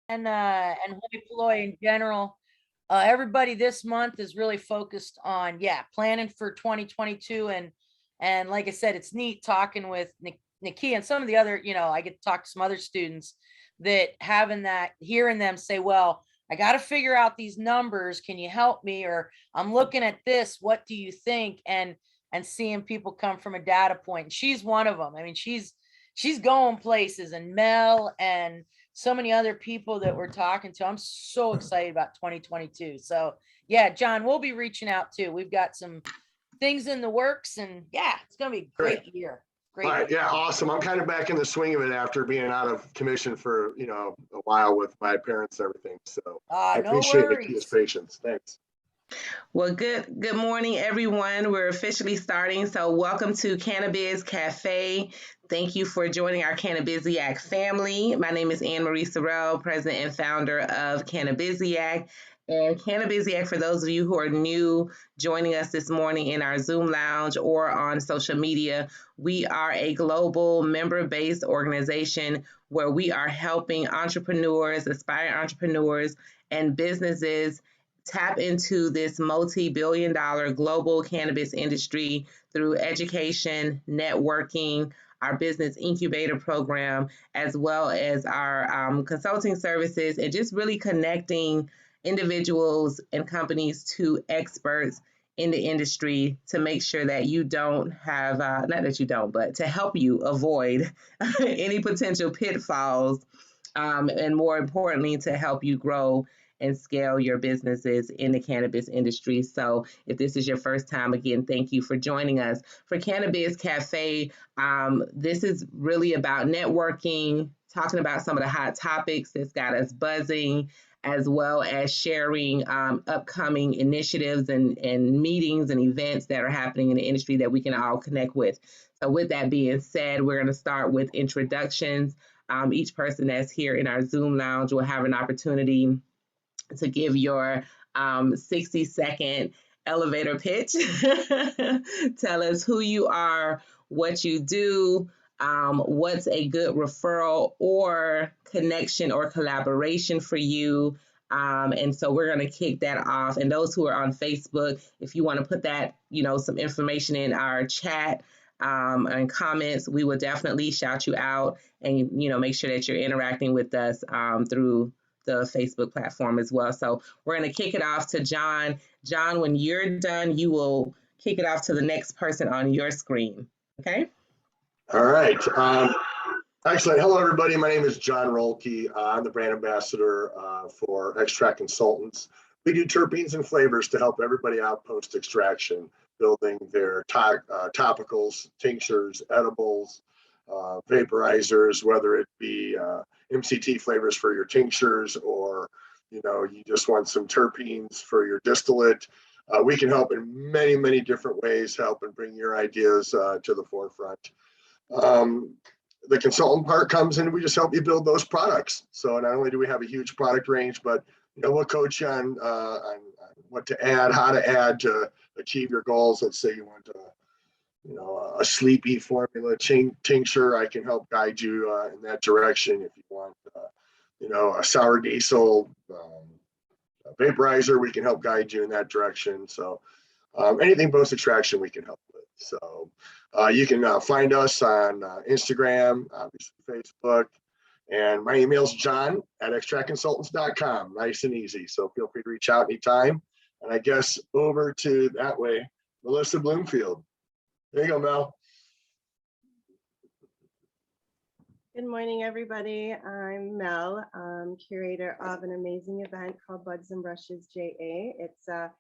and hoi polloi in general. Everybody this month is really focused on, planning for 2022. And like I said, it's neat talking with Nikki and some of the other, I get to talk to some other students that hearing them say, well, I got to figure out these numbers. Can you help me? Or I'm looking at this. What do you think? And seeing people come from a data point. And she's one of them. I mean, she's going places, and Mel and so many other people that we're talking to. I'm so excited about 2022. So yeah, John, we'll be reaching out too. We've got some things in the works, and it's going to be a great year. Great. All right. Yeah. Awesome. I'm kind of back in the swing of it after being out of commission for, a while with my parents and everything. So I appreciate Nikki's patience. Thanks. Well, good morning, everyone. We're officially starting. So welcome to Cannabiz Cafe. Thank you for joining our Cannabisiac family. My name is Anne Marie Sorrell, president and founder of Cannabisiac. And Cannabisiac, for those of you who are new joining us this morning in our Zoom lounge or on social media, we are a global member-based organization where we are helping entrepreneurs, aspiring entrepreneurs, and businesses tap into this multi-billion-dollar global cannabis industry through education, networking, our business incubator program, as well as our consulting services, and just really connecting individuals and companies to experts in the industry to make sure that you don't have, not that you don't, but to help you avoid any potential pitfalls, and more importantly, to help you grow and scale your businesses in the cannabis industry. So if this is your first time, again, thank you for joining us. For Cannabiz Cafe, this is really about networking, talking about some of the hot topics that's got us buzzing, as well as sharing upcoming initiatives and meetings and events that are happening in the industry that we can all connect with. So with that being said, we're going to start with introductions. Each person that's here in our Zoom lounge will have an opportunity to give your 60-second elevator pitch. Tell us who you are, what you do, what's a good referral or connection or collaboration for you. And so we're going to kick that off. And those who are on Facebook, if you want to put that, some information in our chat and comments, we will definitely shout you out and, make sure that you're interacting with us through the Facebook platform as well. So we're going to kick it off to John. John, when you're done, you will kick it off to the next person on your screen. Okay? All right. Excellent. Hello, everybody. My name is John Rolke. I'm the brand ambassador for Extract Consultants. We do terpenes and flavors to help everybody out post-extraction, building their topicals, tinctures, edibles, vaporizers, whether it be MCT flavors for your tinctures, or you just want some terpenes for your distillate. We can help in many, many different ways, help and bring your ideas to the forefront. The consultant part comes in, we just help you build those products. So not only do we have a huge product range, but we'll coach you on what to add, how to add to achieve your goals. Let's say you want a sleepy formula tincture, I can help guide you in that direction. If you want, a sour diesel vaporizer, we can help guide you in that direction. So anything post extraction, we can help with. So you can find us on Instagram, obviously Facebook, and my email is john@extractconsultants.com. Nice and easy. So feel free to reach out anytime. And I guess over to that way, Melissa Bloomfield. There you go, Mel. Good morning, everybody. I'm Mel, curator of an amazing event called Buds and Brushes JA. It's a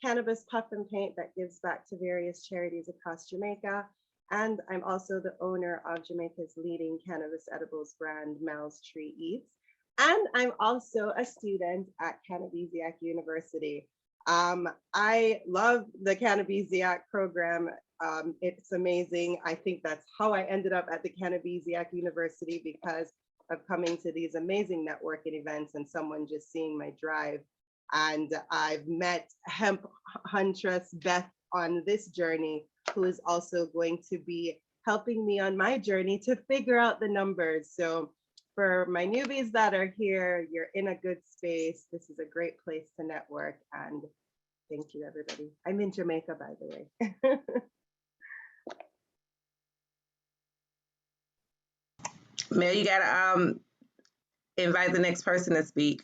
cannabis puff and paint that gives back to various charities across Jamaica. And I'm also the owner of Jamaica's leading cannabis edibles brand, Mel's Tree Eats. And I'm also a student at Cannabisiac University. I love the Cannabisiac program. It's amazing. I think that's how I ended up at the Cannabisiac University, because of coming to these amazing networking events and someone just seeing my drive. And I've met hemp huntress Beth on this journey, who is also going to be helping me on my journey to figure out the numbers. So for my newbies that are here, you're in a good space. This is a great place to network, and thank you, everybody. I'm in Jamaica, by the way. Mel, you gotta invite the next person to speak.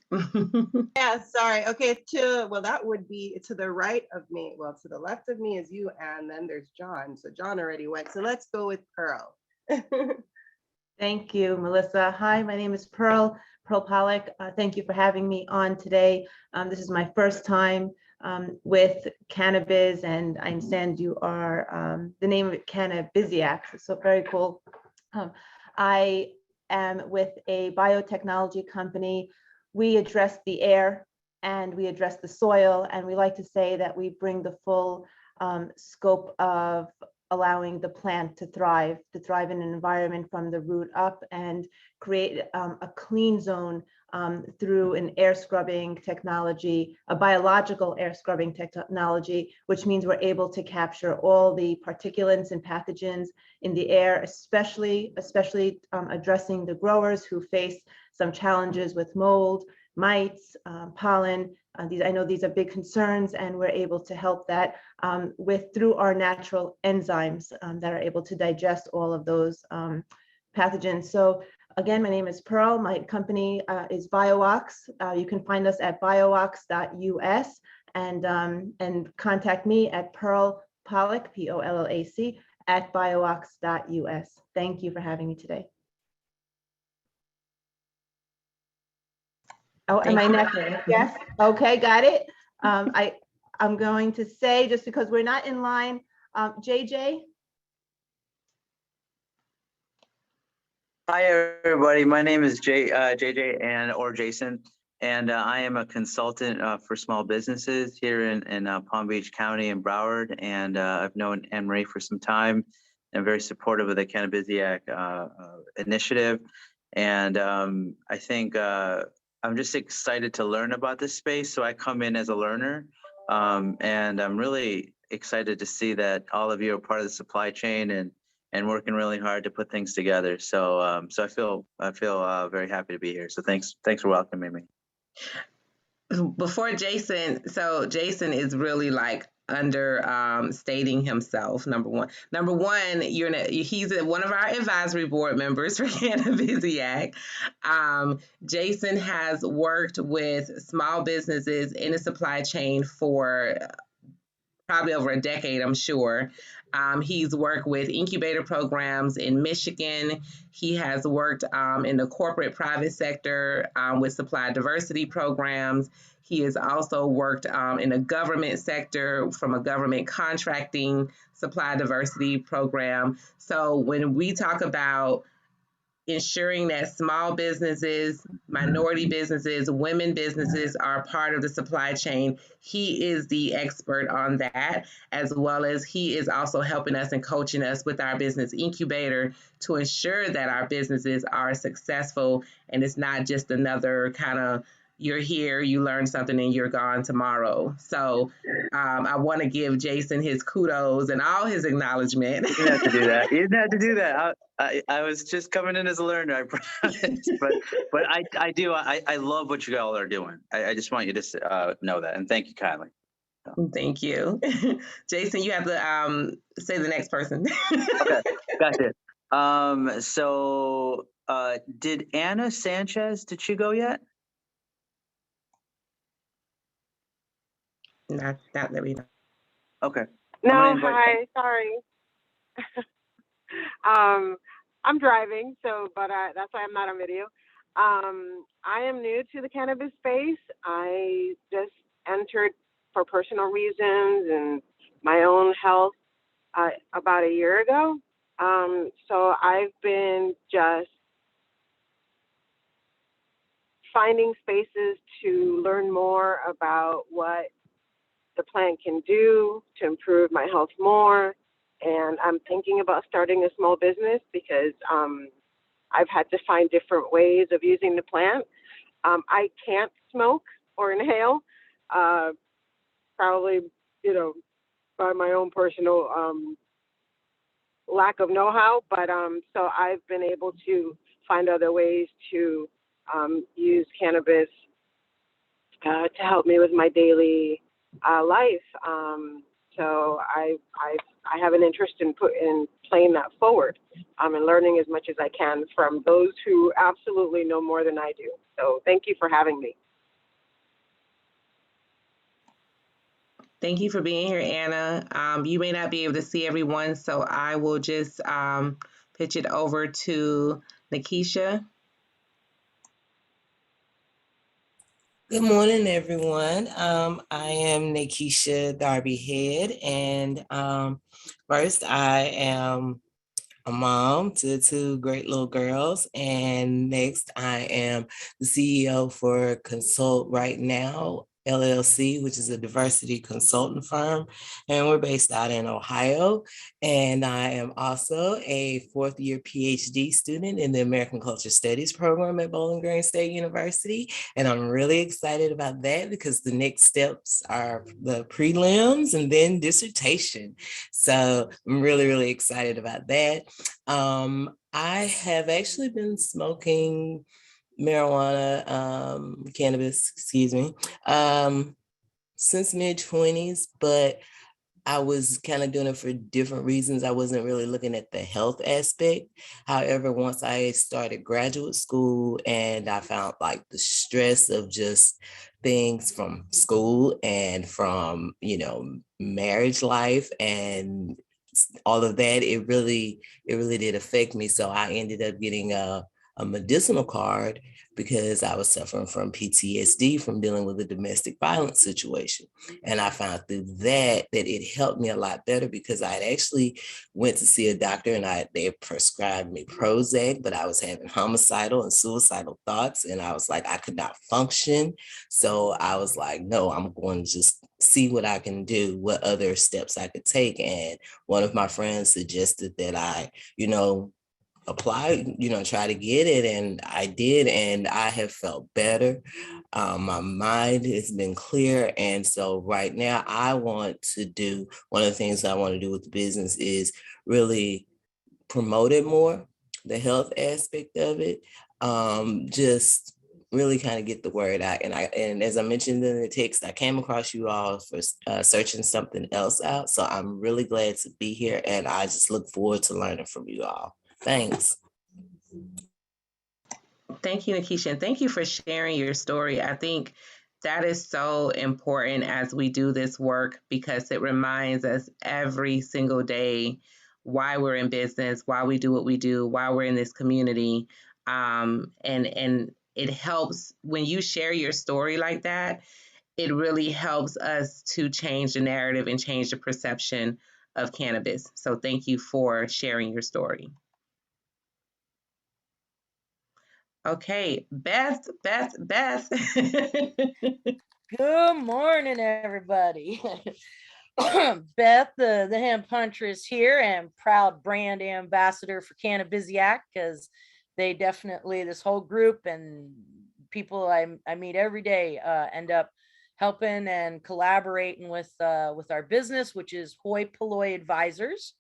Yeah, sorry. Okay, well, that would be to the right of me. Well, to the left of me is you, and then there's John. So John already went. So let's go with Pearl. Thank you, Melissa. Hi, my name is Pearl Pollock. Thank you for having me on today. This is my first time with Cannabiz, and I understand you are the name of it, Cannabisiac. So very cool. I am with a biotechnology company. We address the air and we address the soil, and we like to say that we bring the full scope of allowing the plant to thrive in an environment from the root up, and create a clean zone through an air scrubbing technology, a biological air scrubbing technology, which means we're able to capture all the particulates and pathogens in the air, especially addressing the growers who face some challenges with mold, mites, pollen. I know these are big concerns, and we're able to help that through our natural enzymes that are able to digest all of those pathogens. So again, my name is Pearl. My company is BioOx. You can find us at bioox.us, and contact me at Pearl Pollock, P-O-L-L-A-C, at bioox.us. Thank you for having me today. Oh, am I next? Yes. Okay, got it. I'm going to say, just because we're not in line, JJ. Hi, everybody. My name is JJ or Jason, and I am a consultant for small businesses here in Palm Beach County and Broward. And I've known Anne Marie for some time and very supportive of the Cannabisiac initiative. And I think I'm just excited to learn about this space. So I come in as a learner, and I'm really excited to see that all of you are part of the supply chain and working really hard to put things together. So so I feel very happy to be here. So thanks for welcoming me. Before Jason, so Jason is really like understating himself. Number one, he's one of our advisory board members for Cannabisiac. Jason has worked with small businesses in the supply chain for probably over a decade, I'm sure. He's worked with incubator programs in Michigan. He has worked in the corporate private sector with supply diversity programs. He has also worked in the government sector from a government contracting supply diversity program. So when we talk about ensuring that small businesses, minority businesses, women businesses are part of the supply chain, he is the expert on that, as well as he is also helping us and coaching us with our business incubator to ensure that our businesses are successful and it's not just another kind of you're here, you learn something, and you're gone tomorrow. So I want to give Jason his kudos and all his acknowledgement. You didn't have to do that. You didn't have to do that. I was just coming in as a learner, I promise. But I love what you all are doing. I just want you to know that, and thank you kindly. Thank you. Jason, you have to say the next person. Okay, gotcha. So did Anna Sanchez, did she go yet? Not that we know. Okay. No, hi, sorry. I'm driving, but that's why I'm not on video. I am new to the cannabis space. I just entered for personal reasons and my own health about a year ago. So I've been just finding spaces to learn more about what the plant can do to improve my health more. And I'm thinking about starting a small business because I've had to find different ways of using the plant. I can't smoke or inhale, probably, by my own personal lack of know-how. But so I've been able to find other ways to use cannabis to help me with my daily life. So I have an interest in playing that forward and learning as much as I can from those who absolutely know more than I do. So thank you for having me. Thank you for being here, Anna. You may not be able to see everyone, so I will just pitch it over to Nikisha. Good morning, everyone. I am Nikisha Darby Head, and first, I am a mom to two great little girls, and next, I am the CEO for Consult Right Now LLC, which is a diversity consultant firm, and we're based out in Ohio. And I am also a fourth-year PhD student in the American Culture Studies program at Bowling Green State University. And I'm really excited about that because the next steps are the prelims and then dissertation. So I'm really, really excited about that. I have actually been smoking marijuana, cannabis, excuse me, since mid-20s, but I was kind of doing it for different reasons. I wasn't really looking at the health aspect. However, once I started graduate school and I found like the stress of just things from school and from, marriage life and all of that, it really did affect me. So I ended up getting a medicinal card because I was suffering from PTSD from dealing with a domestic violence situation. And I found through that it helped me a lot better because I had actually went to see a doctor and they prescribed me Prozac, but I was having homicidal and suicidal thoughts. And I was like, I could not function. So I was like, no, I'm going to just see what I can do, what other steps I could take. And one of my friends suggested that I, apply, try to get it. And I did, and I have felt better. My mind has been clear. And so right now one of the things I want to do with the business is really promote it more, the health aspect of it. Just really kind of get the word out. And as I mentioned in the text, I came across you all for searching something else out. So I'm really glad to be here, and I just look forward to learning from you all. Thanks. Thank you, Nikisha, and thank you for sharing your story. I think that is so important as we do this work because it reminds us every single day why we're in business, why we do what we do, why we're in this community. And it helps when you share your story like that. It really helps us to change the narrative and change the perception of cannabis. So thank you for sharing your story. Okay, Beth. Good morning, everybody. Beth, the hemp huntress here, and proud brand ambassador for Cannabisiac, because they definitely, this whole group and people I meet every day end up helping and collaborating with our business, which is Hoi Polloi Advisors.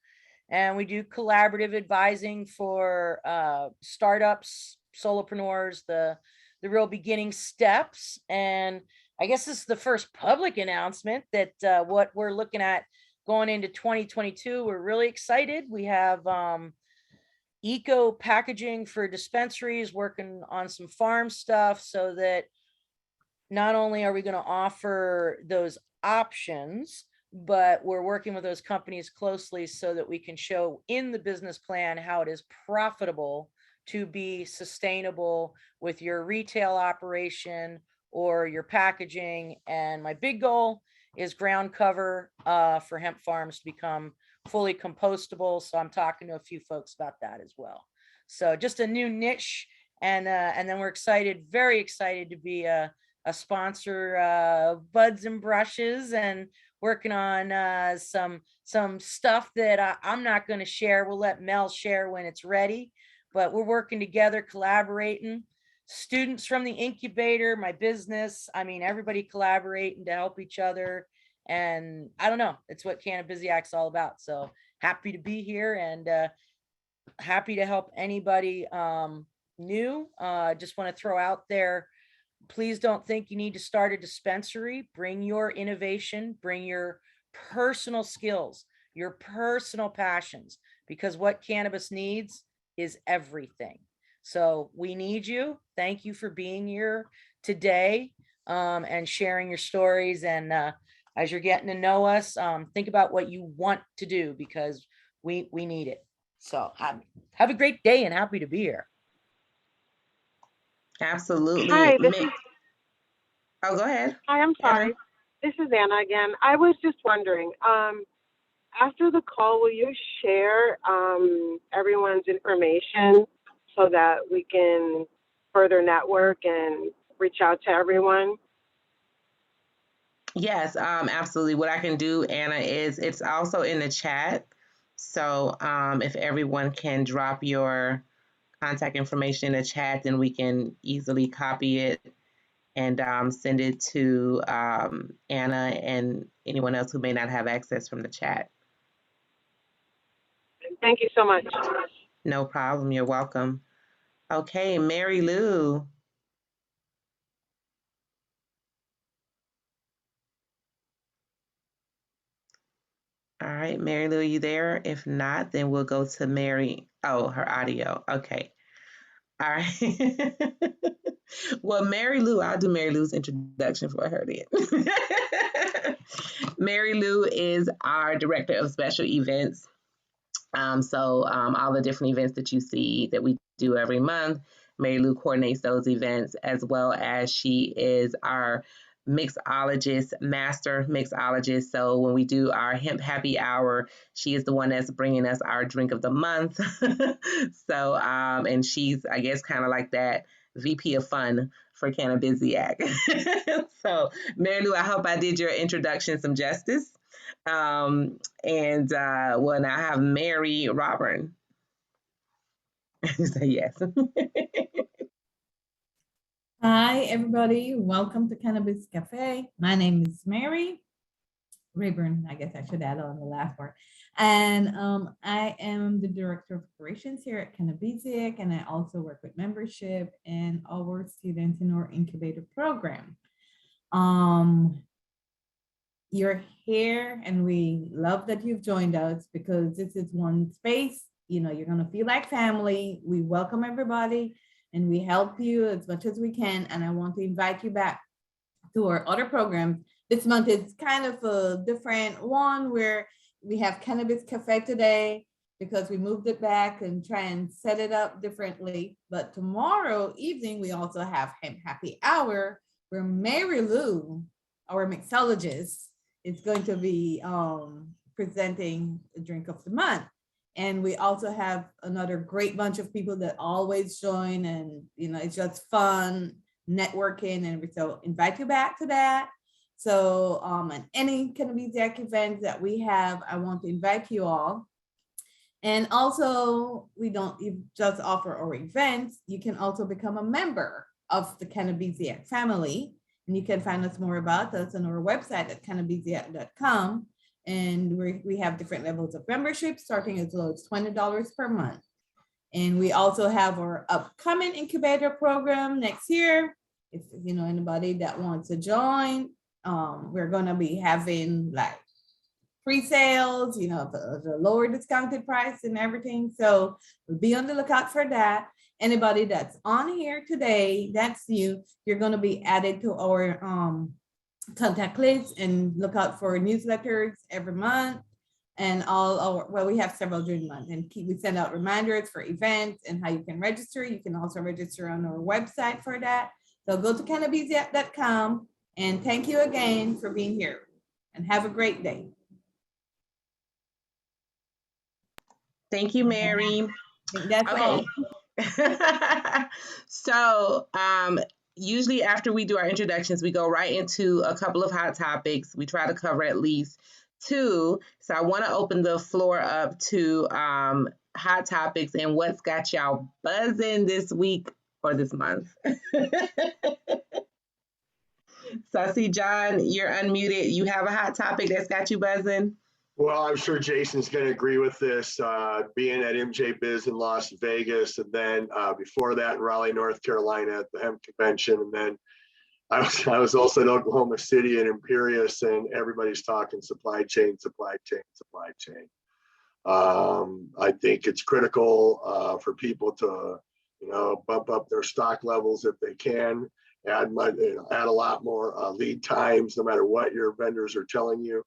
And we do collaborative advising for startups, solopreneurs, the real beginning steps. And I guess this is the first public announcement that what we're looking at going into 2022. We're really excited. We have eco packaging for dispensaries, working on some farm stuff so that not only are we going to offer those options, but we're working with those companies closely so that we can show in the business plan how it is profitable to be sustainable with your retail operation or your packaging. And my big goal is ground cover for hemp farms to become fully compostable. So I'm talking to a few folks about that as well. So just a new niche. And then we're excited, very excited to be a sponsor of Buds and Brushes, and working on some stuff that I'm not going to share. We'll let Mel share when it's ready, but we're working together, collaborating. Students from the incubator, my business, everybody collaborating to help each other. And I don't know, it's what Cannabisiac's all about. So happy to be here and happy to help anybody new, just want to throw out there, please don't think you need to start a dispensary. Bring your innovation, bring your personal skills, your personal passions, because what cannabis needs is everything. So we need you. Thank you for being here today, and sharing your stories. And as you're getting to know us, think about what you want to do, because we need it. So have a great day and happy to be here. Absolutely. Hi, this is Oh, go ahead. Hi, I'm Anna. sorry. This is Anna again. I was just wondering, after the call, will you share everyone's information so that we can further network and reach out to everyone? Yes, absolutely. What I can do, Anna, is it's also in the chat. So if everyone can drop your contact information in the chat, then we can easily copy it and send it to Anna and anyone else who may not have access from the chat. Thank you so much. No problem. You're welcome. Okay, Mary Lou. All right, Mary Lou, are you there? If not, then we'll go to Mary. Oh, her audio. Okay. All right. Well, Mary Lou, I'll do Mary Lou's introduction for her then. Mary Lou is our director of special events. So all the different events that you see that we do every month, Mary Lou coordinates those events, as well as she is our mixologist, master mixologist. So when we do our hemp happy hour, she is the one that's bringing us our drink of the month. So, and she's, I guess, kind of like that VP of fun for Cannabisiac. So, Mary Lou, I hope I did your introduction some justice. And well, now I have Mary Robin. Say yes. Hi, everybody. Welcome to Cannabiz Cafe. My name is Mary Rayburn. I guess I should add on the last part. And I am the Director of Operations here at Cannabisiac, and I also work with membership and our students in our incubator program. You're here, and we love that you've joined us, because this is one space, you know, you're going to feel like family. We welcome everybody, and we help you as much as we can. And I want to invite you back to our other programs. This month is kind of a different one, where we have Cannabiz Cafe today, because we moved it back and try and set it up differently. But tomorrow evening, we also have Hemp Happy Hour, where Mary Lou, our mixologist, is going to be presenting the drink of the month. And we also have another great bunch of people that always join, and you know, it's just fun networking, and so invite you back to that. So and any Cannabisiac events that we have, I want to invite you all. And also, we don't just offer our events, you can also become a member of the Cannabisiac family. And you can find us more about us on our website at cannabisiac.com. And we have different levels of membership, starting as low as $20 per month. And we also have our upcoming incubator program next year. If you know anybody that wants to join, we're going to be having like pre-sales, you know, the lower discounted price and everything. So we'll be on the lookout for that. Anybody that's on here today, that's you, you're going to be added to our contact list, and look out for newsletters every month. And all our, well, we have several during the month, and we send out reminders for events and how you can register. You can also register on our website for that. So go to cannabisiac.com, and thank you again for being here, and have a great day. Thank you, Mary. That's all. So usually after we do our introductions, we go right into a couple of hot topics. We try to cover at least two. So I want to open the floor up to hot topics and what's got y'all buzzing this week or this month. So I see, John, you're unmuted. You have a hot topic that's got you buzzing? Well, I'm sure Jason's going to agree with this, being at MJ Biz in Las Vegas, and then before that in Raleigh, North Carolina at the hemp convention. And then I was also in Oklahoma City and Imperius, and everybody's talking supply chain, supply chain, supply chain. I think it's critical for people to, bump up their stock levels if they can, add a lot more lead times, no matter what your vendors are telling you.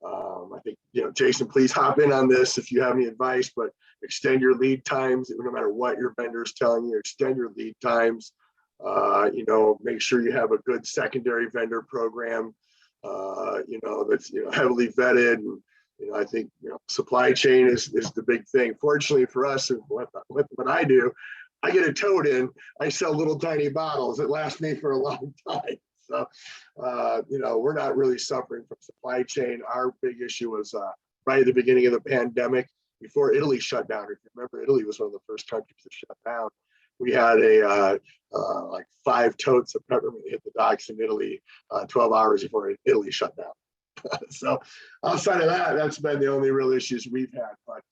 I think, Jason, please hop in on this if you have any advice, but extend your lead times, no matter what your vendor is telling you, extend your lead times. Make sure you have a good secondary vendor program, that's, heavily vetted. And, I think, supply chain is the big thing. Fortunately for us, what I do, I get a tote in, I sell little tiny bottles that last me for a long time. So, we're not really suffering from supply chain. Our big issue was right at the beginning of the pandemic, before Italy shut down. If you remember, Italy was one of the first countries to shut down. We had like 5 totes of peppermint hit the docks in Italy 12 hours before Italy shut down. So outside of that, that's been the only real issues we've had. But,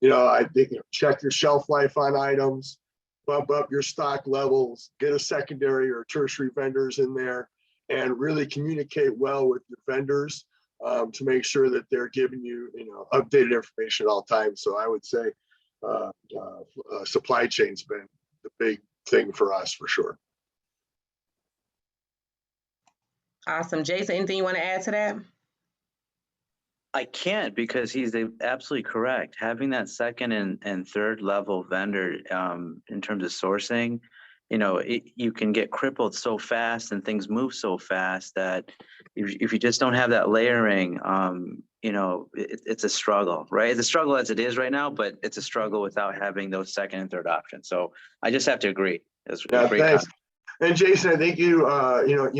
I think, check your shelf life on items, bump up your stock levels, get a secondary or tertiary vendors in there, and really communicate well with your vendors to make sure that they're giving you, updated information at all times. So I would say supply chain's been the big thing for us, for sure. Awesome. Jason, anything you want to add to that? I can't, because he's absolutely correct. Having that second and third level vendor in terms of sourcing, you can get crippled so fast and things move so fast that if you just don't have that layering, it's a struggle, right? It's a struggle as it is right now, but it's a struggle without having those second and third options. So I just have to agree. It's a great Thanks. concept. And Jason, I think you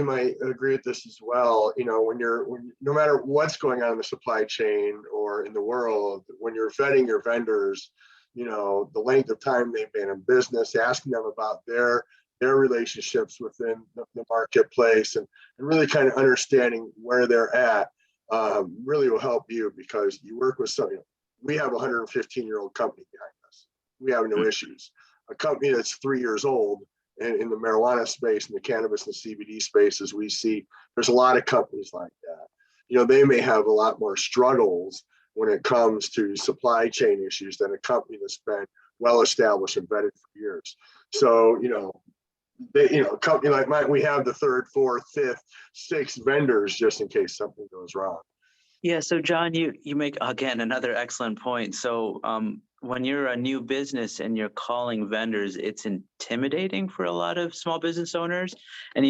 might agree with this as well. When no matter what's going on in the supply chain or in the world, when you're vetting your vendors, the length of time they've been in business, asking them about their relationships within the marketplace, and really kind of understanding where they're at, really will help you, because you work with some. We have a 115-year-old company behind us. We have no issues. A company that's 3 years old. And in the marijuana space, in the cannabis and CBD space, as we see, there's a lot of companies like that. They may have a lot more struggles when it comes to supply chain issues than a company that's been well established and vetted for years. So, a company like mine, we have the 3rd, 4th, 5th, 6th vendors just in case something goes wrong. Yeah. So John, you make, again, another excellent point. So when you're a new business and you're calling vendors, it's intimidating for a lot of small business owners, and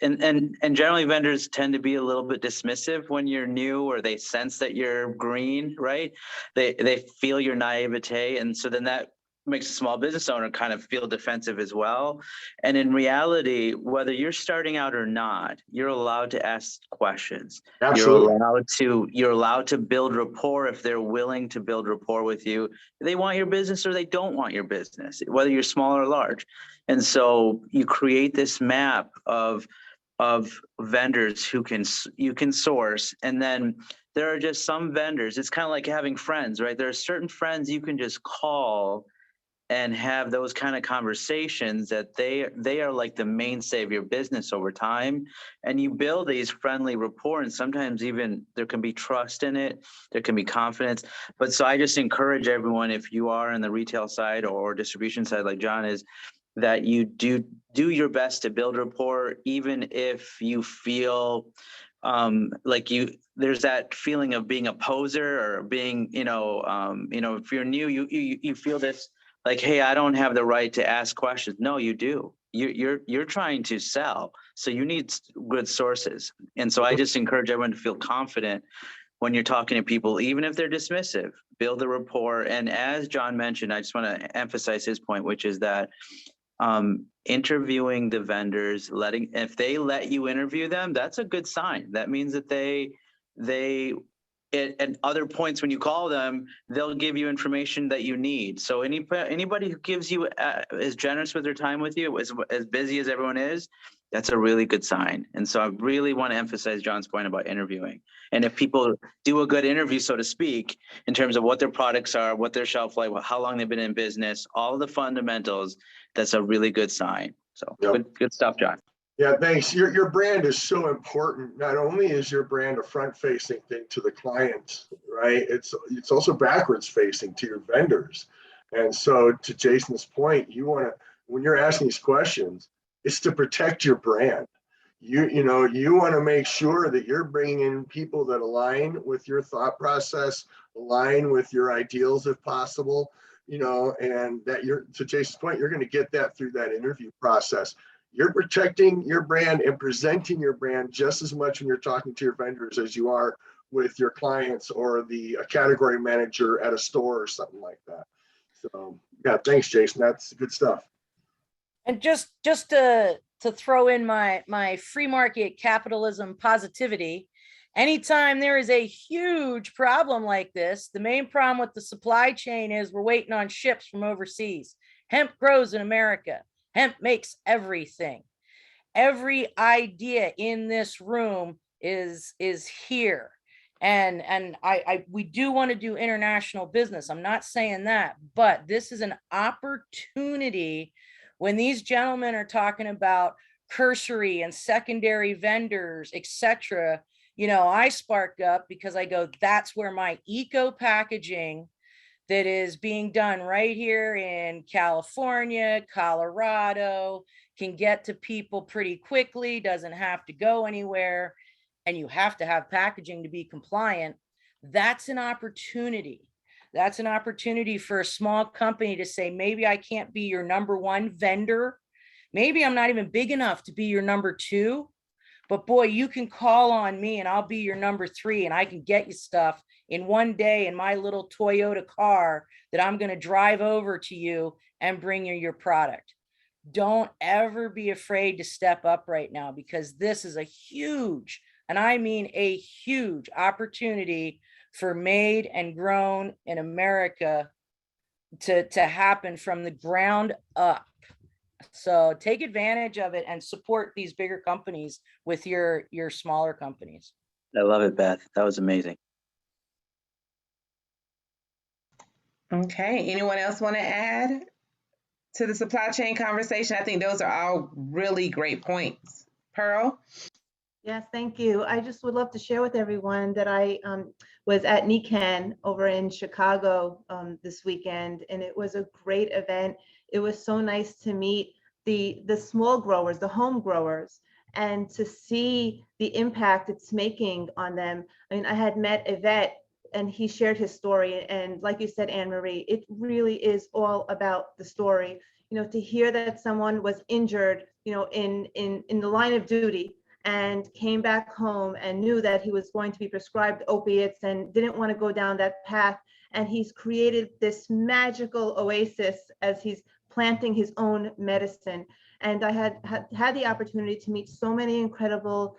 and generally vendors tend to be a little bit dismissive when you're new, or they sense that you're green, right? They feel your naivete, and so then that makes a small business owner kind of feel defensive as well. And in reality, whether you're starting out or not, you're allowed to ask questions. Absolutely. You're allowed to build rapport if they're willing to build rapport with you. They want your business or they don't want your business, whether you're small or large. And so you create this map of vendors who you can source. And then there are just some vendors. It's kind of like having friends, right? There are certain friends you can just call and have those kind of conversations that they are like the mainstay of your business over time. And you build these friendly rapport, and sometimes even there can be trust in it, there can be confidence. But so I just encourage everyone, if you are in the retail side or distribution side like John is, that you do your best to build rapport, even if you feel there's that feeling of being a poser, or being, if you're new, you feel this, like, hey, I don't have the right to ask questions. No, you do. You're trying to sell, so you need good sources. And so I just encourage everyone to feel confident when you're talking to people, even if they're dismissive. Build a rapport. And as John mentioned, I just want to emphasize his point, which is that interviewing the vendors, if they let you interview them, that's a good sign. That means that they at other points when you call them, they'll give you information that you need. So anybody who gives you is generous with their time with you, as busy as everyone is, That's a really good sign. And so I really want to emphasize John's point about interviewing. And if people do a good interview, so to speak, in terms of what their products are, what their shelf life, how long they've been in business, all the fundamentals, that's a really good sign. So Yep. good stuff, John. Yeah, thanks. Your brand is so important. Not only is your brand a front-facing thing to the client, right? It's also backwards facing to your vendors. And so to Jason's point, you want to, when you're asking these questions, it's to protect your brand. You want to make sure that you're bringing in people that align with your thought process, align with your ideals if possible, and that you're, to Jason's point, you're going to get that through that interview process. You're protecting your brand and presenting your brand just as much when you're talking to your vendors as you are with your clients or the category manager at a store or something like that. So yeah, thanks, Jason. That's good stuff. And just to throw in my free market capitalism positivity, anytime there is a huge problem like this, the main problem with the supply chain is we're waiting on ships from overseas. Hemp grows in America. Hemp makes everything. Every idea in this room is here. And we do want to do international business. I'm not saying that, but this is an opportunity when these gentlemen are talking about cursory and secondary vendors, etc. I spark up because I go, that's where my eco packaging that is being done right here in California, Colorado, can get to people pretty quickly, doesn't have to go anywhere, and you have to have packaging to be compliant. That's an opportunity. That's an opportunity for a small company to say, maybe I can't be your number one vendor. Maybe I'm not even big enough to be your number two, but boy, you can call on me and I'll be your number three, and I can get you stuff in one day in my little Toyota car that I'm going to drive over to you and bring you your product. Don't ever be afraid to step up right now, because this is a huge, and I mean a huge opportunity for made and grown in America to happen from the ground up. So take advantage of it and support these bigger companies with your smaller companies. I love it, Beth. That was amazing. Okay, anyone else want to add to the supply chain conversation? I think those are all really great points. Pearl? Yes, thank you. I just would love to share with everyone that I was at NECANN over in Chicago this weekend, and it was a great event. It was so nice to meet the small growers, the home growers, and to see the impact it's making on them. I mean, I had met Yvette, and he shared his story, and like you said, Anne Marie, it really is all about the story. To hear that someone was injured, in the line of duty, and came back home and knew that he was going to be prescribed opiates and didn't want to go down that path. And he's created this magical oasis as he's planting his own medicine. And I had the opportunity to meet so many incredible,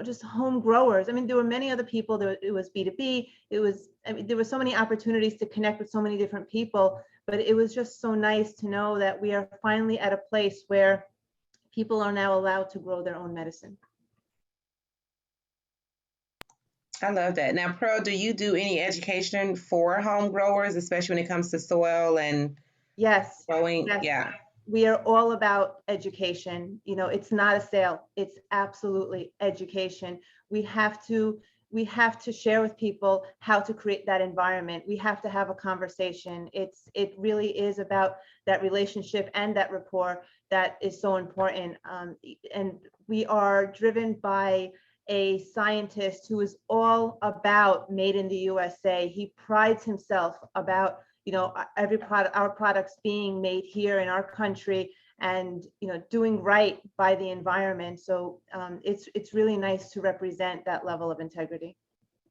just home growers. I mean, there were many other people. It was B2B. There were so many opportunities to connect with so many different people, but it was just so nice to know that we are finally at a place where people are now allowed to grow their own medicine. I love that. Now, Pearl, do you do any education for home growers, especially when it comes to soil and Yes. growing? Yes. Yeah. We are all about education. It's not a sale. It's absolutely education. We have to share with people how to create that environment. We have to have a conversation. It really is about that relationship and that rapport that is so important. And we are driven by a scientist who is all about made in the USA. He prides himself about every product, our products being made here in our country, and doing right by the environment. So it's really nice to represent that level of integrity.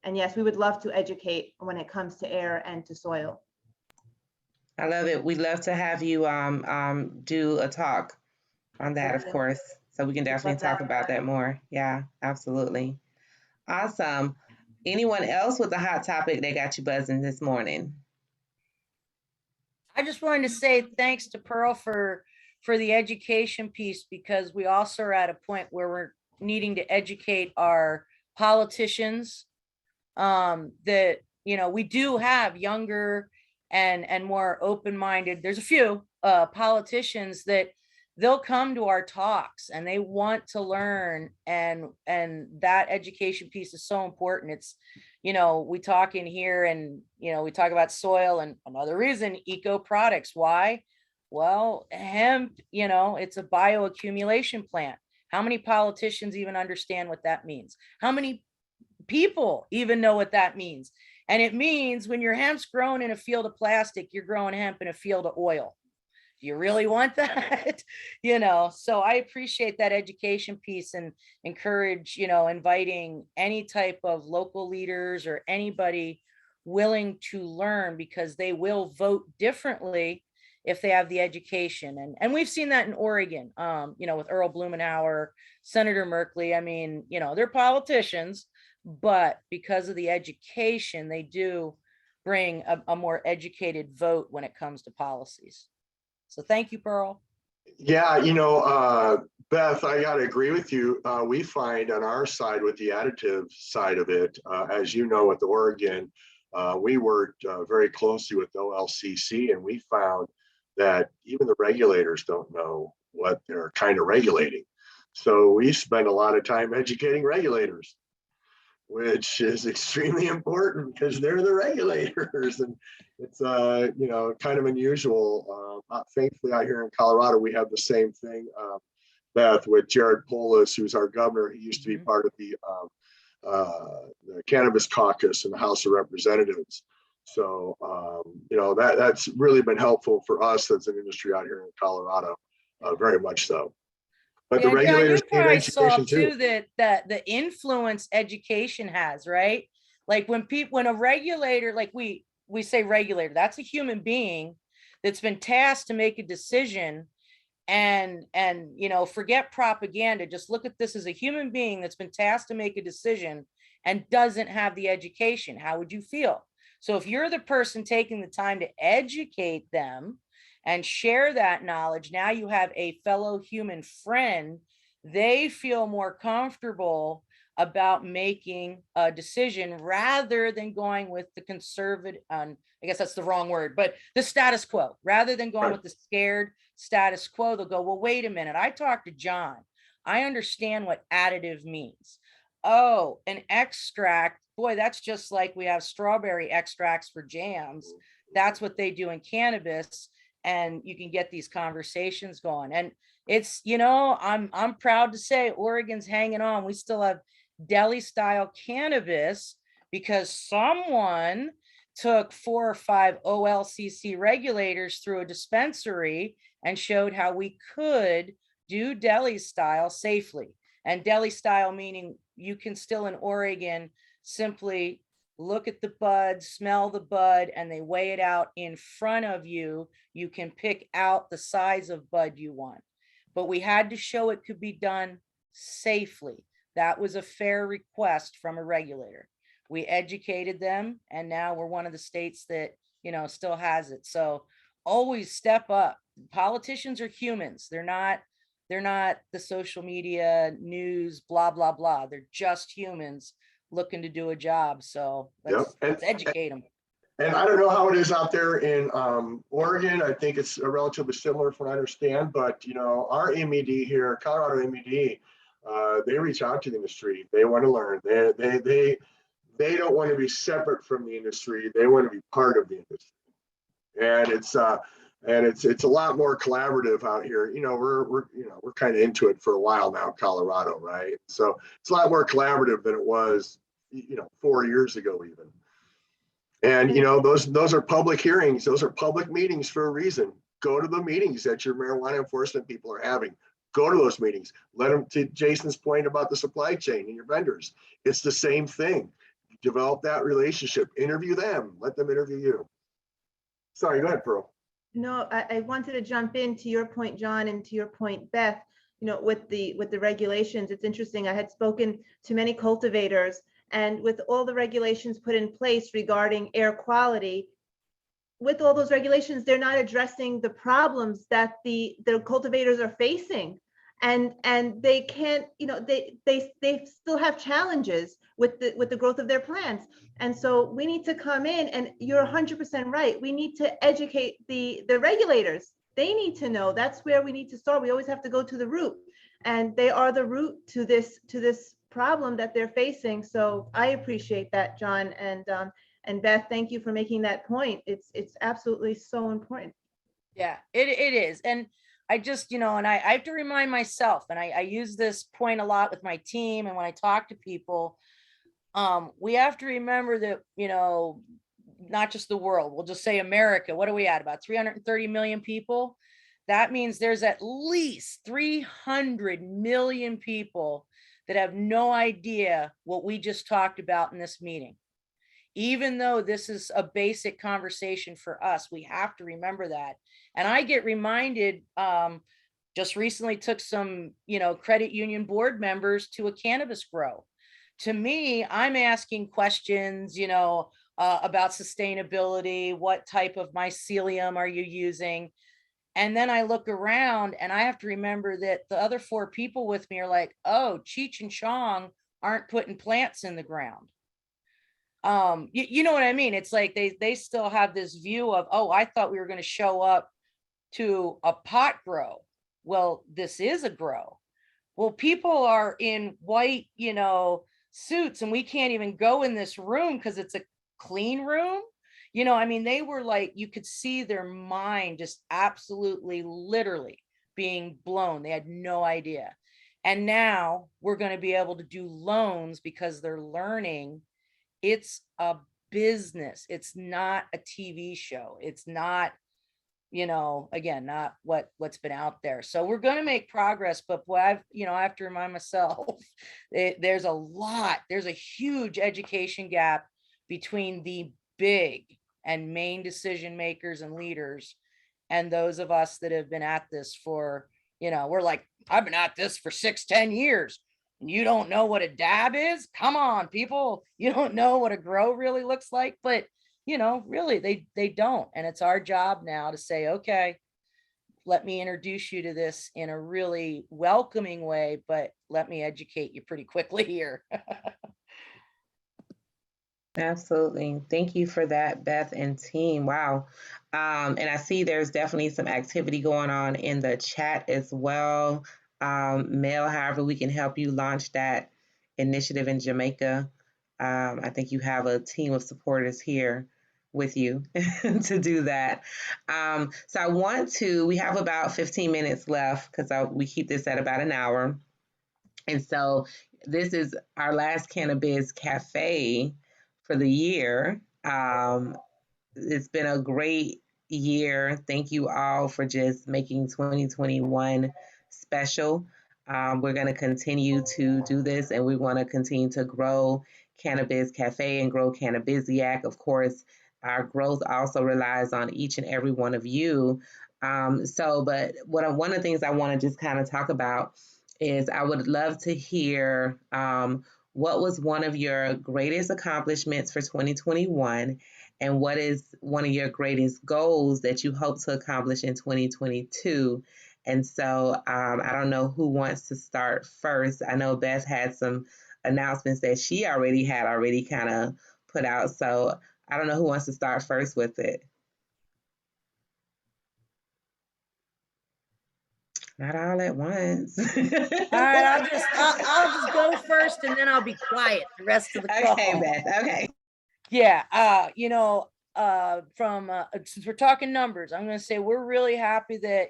And yes, we would love to educate when it comes to air and to soil. I love it. We'd love to have you do a talk on that, of course. So we can definitely talk about that more. Yeah, absolutely. Awesome. Anyone else with a hot topic that got you buzzing this morning? I just wanted to say thanks to Pearl for for the education piece, because we also are at a point where we're needing to educate our politicians, that, you know, we do have younger and more open-minded. There's a few politicians that they'll come to our talks and they want to learn, and that education piece is so important. It's, you know, we talk in here and, you know, we talk about soil, and another reason, eco products. Why? Well, hemp, you know, it's a bioaccumulation plant. How many politicians even understand what that means? How many people even know what that means? And it means when your hemp's grown in a field of plastic, you're growing hemp in a field of oil. Do you really want that? You know, so I appreciate that education piece, and encourage, you know, inviting any type of local leaders or anybody willing to learn, because they will vote differently if they have the education. And we've seen that in Oregon, you know, with Earl Blumenauer, Senator Merkley. I mean, you know, they're politicians, but because of the education, they do bring a more educated vote when it comes to policies. So thank you, Pearl. Yeah, Beth, I got to agree with you. We find on our side with the additive side of it, as you know, with Oregon, we worked very closely with OLCC, and we found that even the regulators don't know what they're kind of regulating. So we spend a lot of time educating regulators, which is extremely important because they're the regulators. And it's kind of unusual. Thankfully, out here in Colorado, we have the same thing, Beth, with Jared Polis, who's our governor. He used to be part of the Cannabis Caucus in the House of Representatives. So that's really been helpful for us as an industry out here in Colorado, very much so. But Yeah, the regulators John, you probably need saw education too too. that the influence education has, right? Like when a regulator, like we say regulator, that's a human being that's been tasked to make a decision, and forget propaganda. Just look at this as a human being that's been tasked to make a decision and doesn't have the education. How would you feel? So if you're the person taking the time to educate them and share that knowledge, now you have a fellow human friend. They feel more comfortable about making a decision rather than going with the conservative, I guess that's the wrong word, but the status quo. Rather than going with the scared status quo, they'll go, well, wait a minute. I talked to John. I understand what additive means. Oh, an extract. Boy, that's just like we have strawberry extracts for jams. That's what they do in cannabis. And you can get these conversations going. And it's, I'm proud to say Oregon's hanging on. We still have deli style cannabis because someone took 4 or 5 OLCC regulators through a dispensary and showed how we could do deli style safely. And deli style meaning you can still in Oregon simply look at the bud, smell the bud, and they weigh it out in front of you. You can pick out the size of bud you want. But we had to show it could be done safely. That was a fair request from a regulator. We educated them, and now we're one of the states that, still has it. So always step up. Politicians are humans. They're not the social media news, blah, blah, blah. They're just humans looking to do a job. So let's educate them. And I don't know how it is out there in Oregon. I think it's relatively similar from what I understand, but our MED here, Colorado MED, they reach out to the industry. They want to learn. They don't want to be separate from the industry. They want to be part of the industry. And it's a lot more collaborative out here. We're kind of into it for a while now, Colorado, right? So it's a lot more collaborative than it was, 4 years ago even. And those are public hearings. Those are public meetings for a reason. Go to the meetings that your marijuana enforcement people are having. Go to those meetings. Let them, to Jason's point about the supply chain and your vendors, it's the same thing. Develop that relationship. Interview them. Let them interview you. Sorry, go ahead, Pearl. No, I wanted to jump in to your point, John, and to your point, Beth. With the regulations, it's interesting. I had spoken to many cultivators, and with all the regulations put in place regarding air quality, with all those regulations, they're not addressing the problems that the cultivators are facing. And they can't, they still have challenges with the growth of their plants. And so we need to come in, and you're 100% right. We need to educate the regulators. They need to know. That's where we need to start. We always have to go to the root, and they are the root to this problem that they're facing. So I appreciate that, John, and Beth, thank you for making that point. It's absolutely so important. Yeah, it is. And I just, and I have to remind myself, and I use this point a lot with my team and when I talk to people, we have to remember that, not just the world, we'll just say America. What are we at? About 330 million people. That means there's at least 300 million people that have no idea what we just talked about in this meeting. Even though this is a basic conversation for us, we have to remember that. And I get reminded, just recently took some, credit union board members to a cannabis grow. To me, I'm asking questions, about sustainability. What type of mycelium are you using? And then I look around and I have to remember that the other 4 people with me are like, oh, Cheech and Chong aren't putting plants in the ground. You know what I mean? It's like they still have this view of, oh, I thought we were going to show up to a pot grow. Well, this is a grow. Well, people are in white, suits, and we can't even go in this room because it's a clean room. They were like, you could see their mind just absolutely, literally being blown. They had no idea. And now we're going to be able to do loans because they're learning it's a business. It's not a TV show. It's not, again, not what's been out there. So we're going to make progress, but I have to remind myself there's a huge education gap between the big and main decision makers and leaders and those of us that have been at this for, we're like, I've been at this for 6-10 years. You don't know what a dab is? Come on, people. You don't know what a grow really looks like, but really they don't. And it's our job now to say, okay, let me introduce you to this in a really welcoming way, but let me educate you pretty quickly here. Absolutely. Thank you for that, Beth and team. Wow. And I see there's definitely some activity going on in the chat as well. Mel, however, we can help you launch that initiative in Jamaica. I think you have a team of supporters here with you to do that. So we have about 15 minutes left because we keep this at about an hour. And so this is our last Cannabiz Cafe for the year. It's been a great year. Thank you all for just making 2021 special. We're going to continue to do this, and we want to continue to grow Cannabiz Cafe and grow Cannabisiac. Of course, our growth also relies on each and every one of you. But one of the things I want to just kind of talk about is I would love to hear what was one of your greatest accomplishments for 2021, and what is one of your greatest goals that you hope to accomplish in 2022. And so I don't know who wants to start first. I know Beth had some announcements that she already kind of put out. So I don't know who wants to start first with it. Not all at once. All right, I'll just go first and then I'll be quiet the rest of the call. Okay, Beth. Okay. Yeah, since we're talking numbers, I'm going to say we're really happy that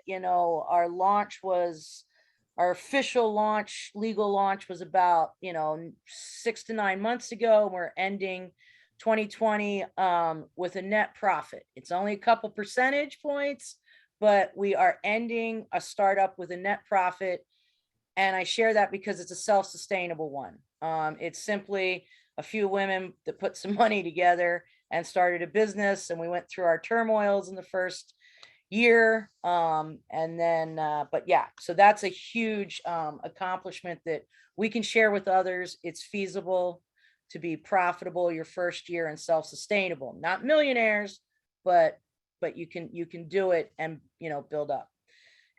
our official launch, legal launch was about 6 to 9 months ago. We're ending 2020 with a net profit. It's only a couple percentage points, but we are ending a startup with a net profit. And I share that because it's a self-sustainable one. It's simply a few women that put some money together and started a business, and we went through our turmoils in the first year. So that's a huge accomplishment that we can share with others. It's feasible to be profitable your first year and self-sustainable, not millionaires, but but you can do it and, build up.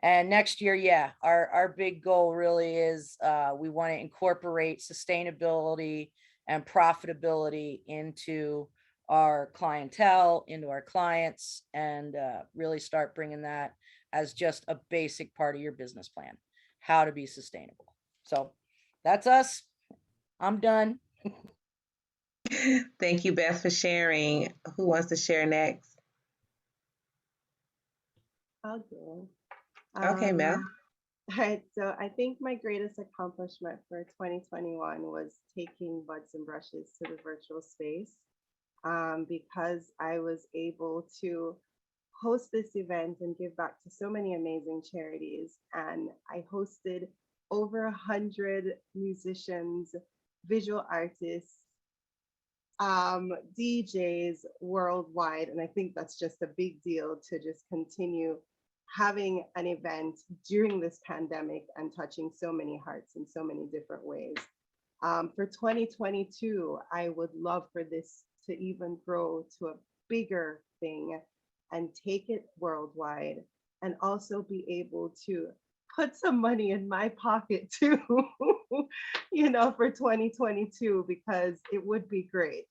And next year, yeah, our big goal really is we want to incorporate sustainability and profitability into our clientele, into our clients, and really start bringing that as just a basic part of your business plan, how to be sustainable. So that's us. I'm done. Thank you, Beth, for sharing. Who wants to share next? I'll go. Okay, Mel. All right, so I think my greatest accomplishment for 2021 was taking Buds and Brushes to the virtual space, because I was able to host this event and give back to so many amazing charities. And I hosted over 100 musicians, visual artists, DJs worldwide. And I think that's just a big deal to just continue having an event during this pandemic and touching so many hearts in so many different ways. For 2022, I would love for this to even grow to a bigger thing and take it worldwide, and also be able to put some money in my pocket too, for 2022, because it would be great,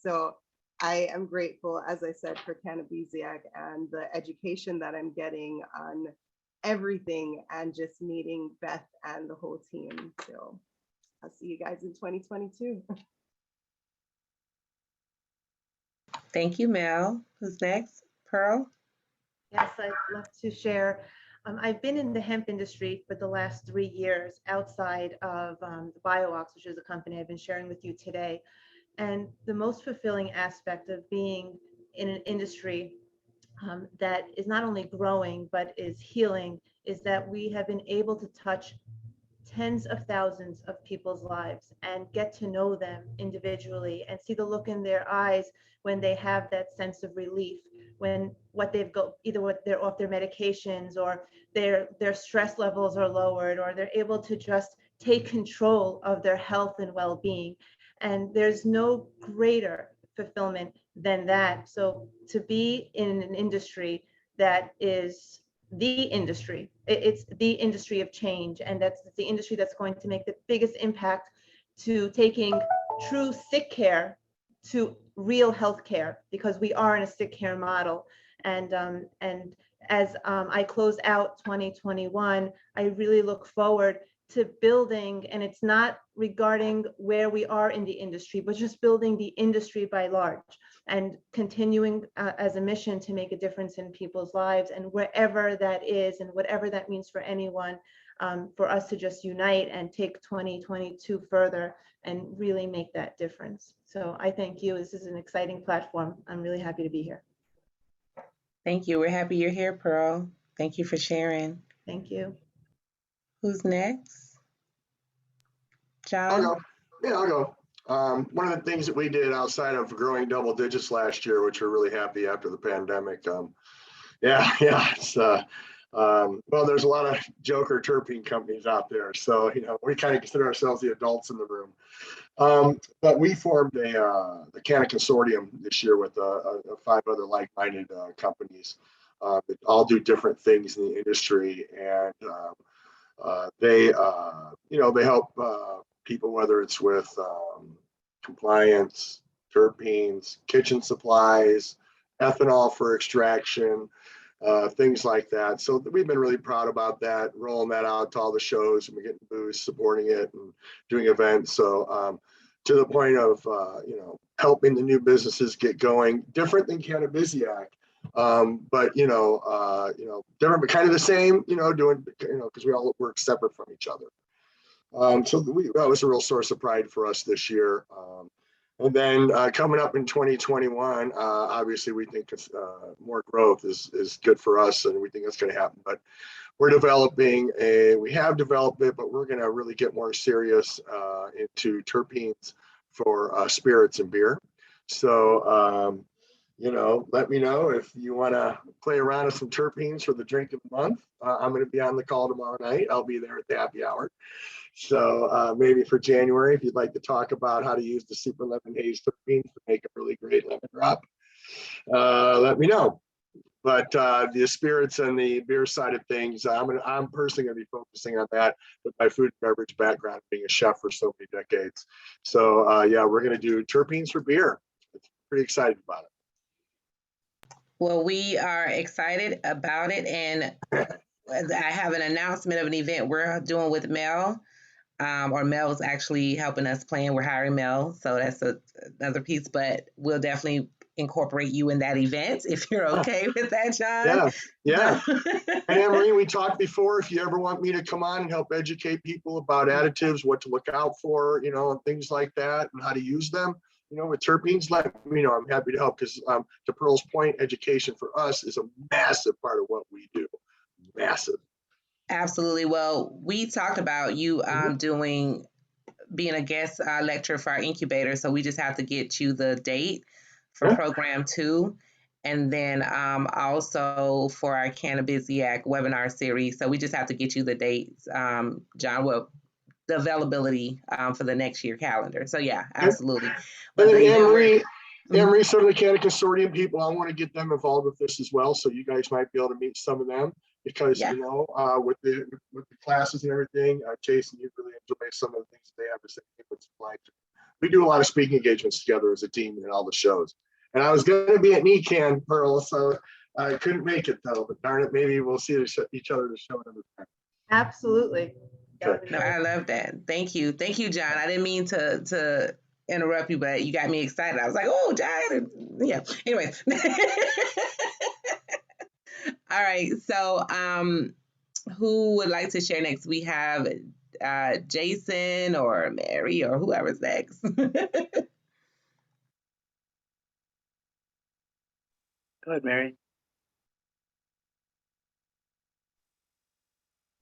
So I am grateful, as I said, for Cannabisiac and the education that I'm getting on everything, and just meeting Beth and the whole team. So I'll see you guys in 2022. Thank you, Mel. Who's next? Pearl? Yes, I'd love to share. I've been in the hemp industry for the last 3 years outside of the BioOx, which is a company I've been sharing with you today. And the most fulfilling aspect of being in an industry that is not only growing, but is healing, is that we have been able to touch tens of thousands of people's lives and get to know them individually and see the look in their eyes when they have that sense of relief, when what they've got, either what they're off their medications, or their stress levels are lowered, or they're able to just take control of their health and well-being. And there's no greater fulfillment than that. So to be in an industry that is the industry, it's the industry of change, and that's the industry that's going to make the biggest impact to taking true sick care to real health care, because we are in a sick care model. And as I close out 2021, I really look forward to building, and it's not regarding where we are in the industry, but just building the industry by large, and continuing as a mission to make a difference in people's lives, and wherever that is, and whatever that means for anyone, for us to just unite and take 2022 further and really make that difference. So I thank you. This is an exciting platform. I'm really happy to be here. Thank you. We're happy you're here, Pearl. Thank you for sharing. Thank you. Who's next? I'll John? go. Yeah, I'll go. One of the things that we did outside of growing double digits last year, which we're really happy after the pandemic. It's well, there's a lot of joker terpene companies out there, so we kind of consider ourselves the adults in the room. But we formed the Canna Consortium this year with 5 other like-minded companies that all do different things in the industry, and they help people, whether it's with compliance, terpenes, kitchen supplies, ethanol for extraction, things like that. So we've been really proud about that, rolling that out to all the shows, and we're getting booths supporting it and doing events. So to the point of helping the new businesses get going, different than Cannabisiac, but different, but kind of the same, doing, because we all work separate from each other. So that was a real source of pride for us this year. And then coming up in 2021, obviously we think more growth is good for us, and we think that's going to happen. But we're we have developed it, but we're going to really get more serious into terpenes for spirits and beer. So, let me know if you want to play around with some terpenes for the drink of the month. I'm going to be on the call tomorrow night. I'll be there at the happy hour. So maybe for January, if you'd like to talk about how to use the super lemon haze terpenes to make a really great lemon drop, let me know. But the spirits and the beer side of things, I'm personally going to be focusing on that with my food and beverage background, being a chef for so many decades. So yeah, we're going to do terpenes for beer. Pretty excited about it. Well, we are excited about it, and I have an announcement of an event we're doing with Mel. Or Mel's actually helping us plan. We're hiring Mel, so that's another piece. But we'll definitely incorporate you in that event if you're okay with that, John. Yeah. So- And Anne-Marie, we talked before, if you ever want me to come on and help educate people about additives, what to look out for, and things like that, and how to use them, with terpenes, let me know. I'm happy to help, because to Pearl's point, education for us is a massive part of what we do. Massive. Absolutely. Well, we talked about you being a guest lecturer for our incubator, so we just have to get you the date for Yeah. program 2, and then also for our Cannabisiac webinar series. So we just have to get you the dates, John. Well, the availability for the next year calendar. So yeah, absolutely. But And then the event Anne-Marie, some of the Canna Consortium people, I want to get them involved with this as well. So you guys might be able to meet some of them, because Yeah. with the classes and everything, Jason, you really enjoy some of the things they have to say. We do a lot of speaking engagements together as a team and all the shows. And I was going to be at NECAN, Pearl, so I couldn't make it though. But darn it, maybe we'll see each other at the show another time. Absolutely. Okay. No, I love that. Thank you, John. I didn't mean to interrupt you, but you got me excited. I was like, oh, John. Yeah. Anyways. All right. So, who would like to share next? We have Jason or Mary or whoever's next. Go ahead, Mary.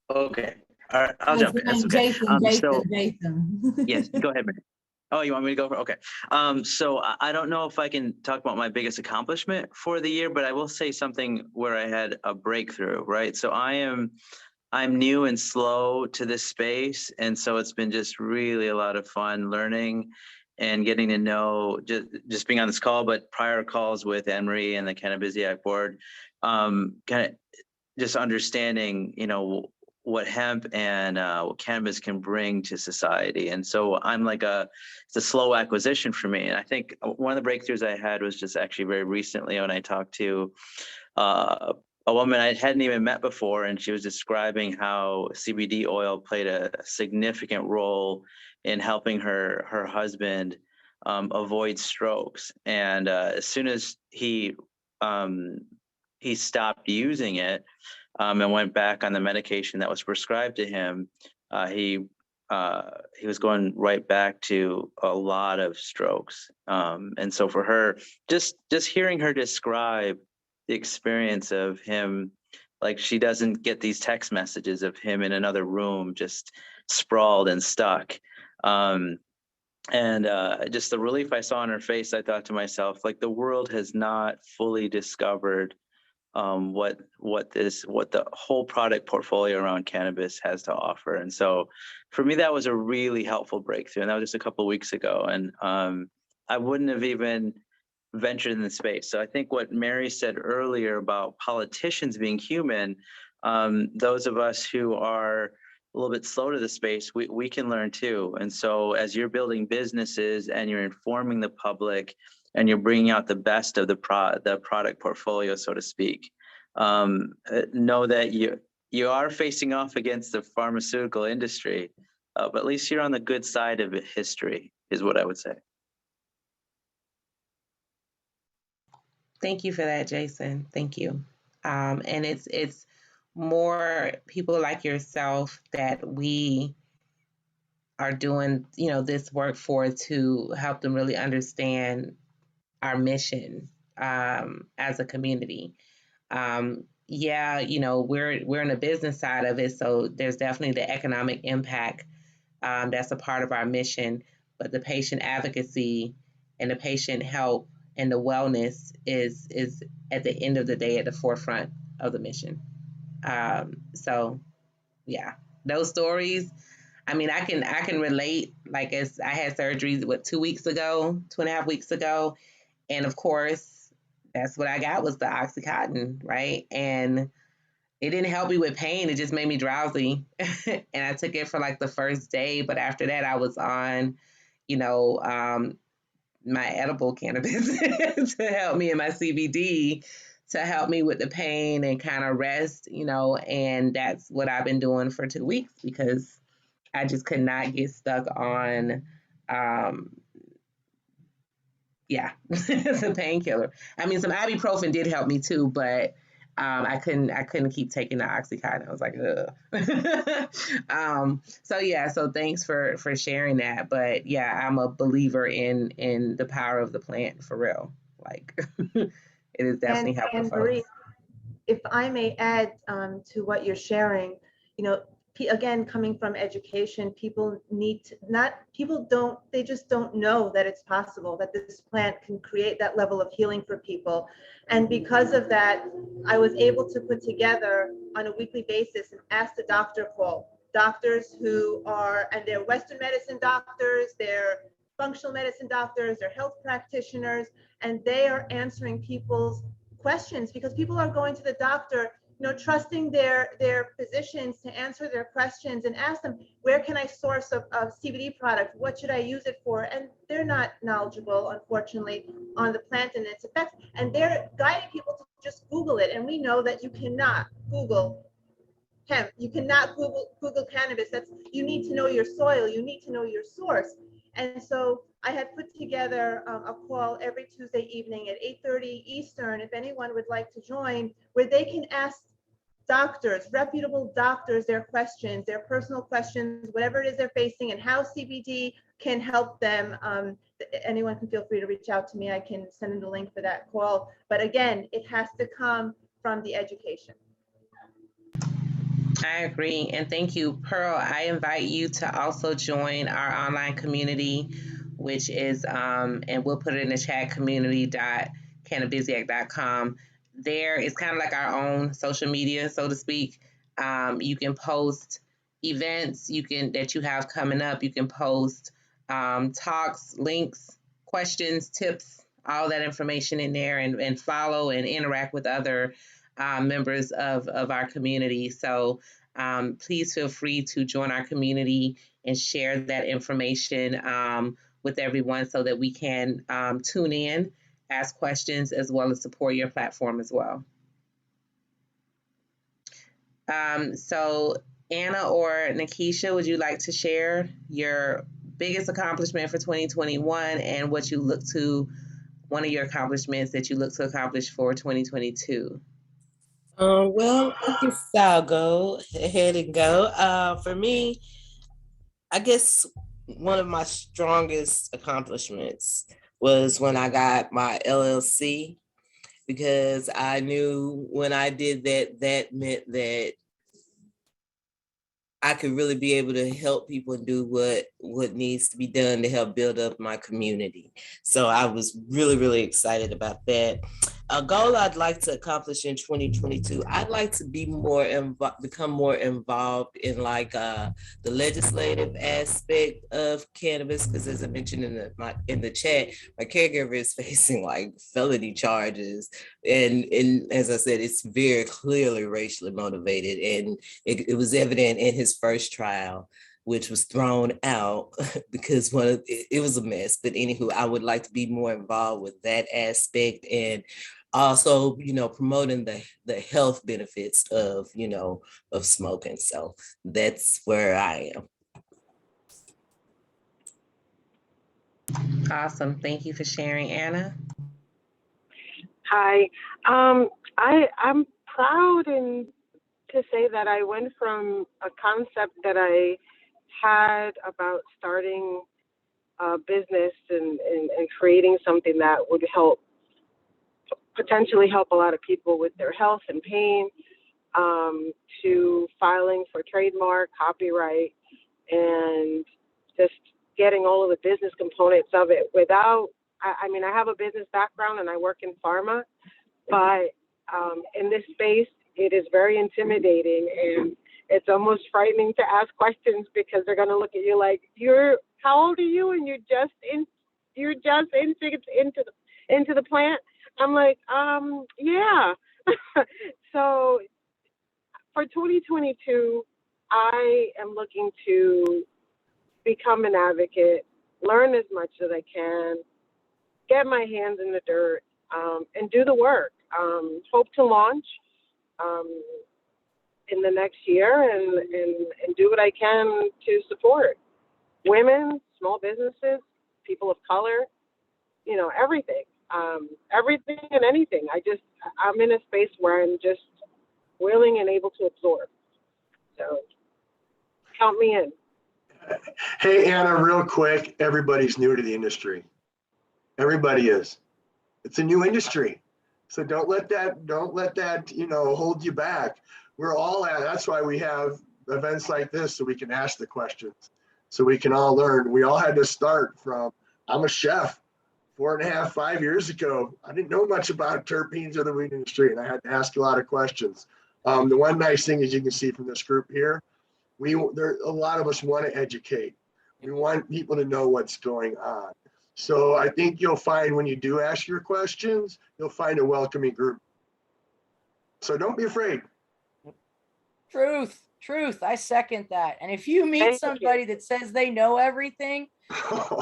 Okay. All right. I'll jump in. That's okay. Jason. Yes, go ahead, Mary. Oh, you want me to go? Okay. So I don't know if I can talk about my biggest accomplishment for the year, but I will say something where I had a breakthrough, right? So I'm new and slow to this space, and so it's been just really a lot of fun learning and getting to know, just being on this call, but prior calls with Anne-Marie and the Cannabisiac board, kind of just understanding, what hemp and what cannabis can bring to society. And so it's a slow acquisition for me. And I think one of the breakthroughs I had was just actually very recently when I talked to a woman I hadn't even met before, and she was describing how CBD oil played a significant role in helping her husband avoid strokes. And as soon as he stopped using it, and went back on the medication that was prescribed to him, he was going right back to a lot of strokes. And so for her, just hearing her describe the experience of him, like she doesn't get these text messages of him in another room, just sprawled and stuck. And just the relief I saw on her face, I thought to myself, like, the world has not fully discovered what the whole product portfolio around cannabis has to offer. And so for me, that was a really helpful breakthrough. And that was just a couple of weeks ago. And I wouldn't have even ventured in the space. So I think what Mary said earlier about politicians being human, those of us who are a little bit slow to the space, we can learn too. And so as you're building businesses and you're informing the public and you're bringing out the best of the product portfolio, so to speak, know that you are facing off against the pharmaceutical industry, but at least you're on the good side of history, is what I would say. Thank you for that, Jason. Thank you. And it's more people like yourself that we are doing, this work for, to help them really understand our mission as a community. Yeah, we're in the business side of it, so there's definitely the economic impact that's a part of our mission, but the patient advocacy and the patient help and the wellness is at the end of the day at the forefront of the mission. So yeah, those stories, I mean, I can relate. Like, as I had surgery 2.5 weeks ago, and of course that's what I got was the Oxycontin, right? And it didn't help me with pain. It just made me drowsy. And I took it for like the first day. But after that, I was on, you know, my edible cannabis to help me, and my CBD to help me with the pain and kind of rest, you know. And that's what I've been doing for 2 weeks because I just could not get stuck on, the painkiller. I mean, some ibuprofen did help me too, but I couldn't keep taking the Oxycontin. I was like, ugh. So thanks for sharing that. But yeah, I'm a believer in the power of the plant for real. Like it is definitely helpful And folks. Marie, if I may add to what you're sharing, you know, again, coming from education, people need to they just don't know that it's possible that this plant can create that level of healing for people. And because of that, I was able to put together on a weekly basis an Ask the Doctor call. Doctors who are, and they're Western medicine doctors, they're functional medicine doctors, they're health practitioners, and they are answering people's questions because people are going to the doctor, you know, trusting their physicians to answer their questions and ask them, where can I source a CBD product? What should I use it for? And they're not knowledgeable, unfortunately, on the plant and its effects. And they're guiding people to just Google it. And we know that you cannot Google hemp. You cannot Google cannabis. You need to know your soil. You need to know your source. And so I had put together a call every Tuesday evening at 8:30 Eastern, if anyone would like to join, where they can ask doctors, reputable doctors, their questions, their personal questions, whatever it is they're facing, and how CBD can help them. Anyone can feel free to reach out to me. I can send them the link for that call. But again, it has to come from the education. I agree. And thank you, Pearl. I invite you to also join our online community, which is, and we'll put it in the chat, community.cannabisiac.com. There is kind of like our own social media, so to speak. You can post events that you have coming up. You can post talks, links, questions, tips, all that information in there, and follow and interact with other members of our community. So please feel free to join our community and share that information with everyone so that we can tune in, ask questions, as well as support your platform as well. So Anna or Nikisha, would you like to share your biggest accomplishment for 2021 and what you look to, one of your accomplishments that you look to accomplish for 2022? Well, I guess I'll go ahead and go. For me, I guess one of my strongest accomplishments was when I got my LLC, because I knew when I did that, that meant that I could really be able to help people and do what needs to be done to help build up my community. So I was really, really excited about that. A goal I'd like to accomplish in 2022, I'd like to be become more involved in like the legislative aspect of cannabis, because as I mentioned in the chat, my caregiver is facing like felony charges, and as I said, it's very clearly racially motivated, and it was evident in his first trial, which was thrown out because it was a mess. But anywho, I would like to be more involved with that aspect, and also, promoting the health benefits of smoking. So that's where I am. Awesome. Thank you for sharing, Anna. Hi. I'm proud to say that I went from a concept that I had about starting a business and creating something that would potentially help a lot of people with their health and pain, to filing for trademark, copyright, and just getting all of the business components of it without, I mean, I have a business background and I work in pharma, but in this space, it is very intimidating, and it's almost frightening to ask questions because they're going to look at you like, how old are you? And you're just into the plant. I'm like, yeah. So for 2022, I am looking to become an advocate, learn as much as I can, get my hands in the dirt, and do the work. Hope to launch in the next year and do what I can to support women, small businesses, people of color, everything. Everything and anything. I'm in a space where I'm just willing and able to absorb. So count me in. Hey, Anna, real quick, everybody's new to the industry. Everybody is. It's a new industry. So don't let that, hold you back. That's why we have events like this, so we can ask the questions, so we can all learn. We all had to start from, I'm a chef 4.5, 5 years ago. I didn't know much about terpenes or the weed industry, and I had to ask a lot of questions. The one nice thing, as you can see from this group here, a lot of us want to educate. We want people to know what's going on. So I think you'll find when you do ask your questions, you'll find a welcoming group. So don't be afraid. Truth. I second that. And if you meet Thank you. somebody that says they know everything,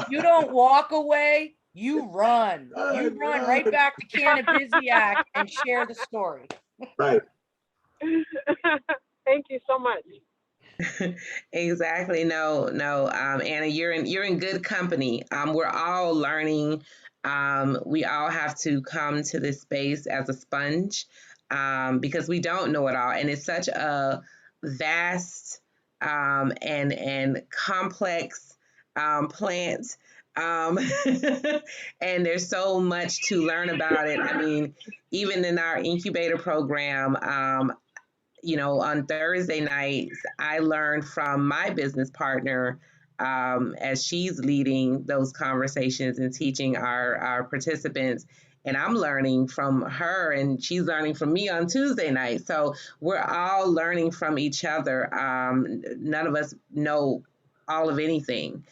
you don't walk away, you run. You run right back to Cannabisiac and share the story. Right. Thank you so much. Exactly. No, Anna, you're in good company. We're all learning. We all have to come to this space as a sponge, because we don't know it all, and it's such a vast and complex plant. And there's so much to learn about it. I mean, even in our incubator program, on Thursday nights, I learned from my business partner, as she's leading those conversations and teaching our participants. And I'm learning from her, and she's learning from me on Tuesday night. So we're all learning from each other. None of us know all of anything.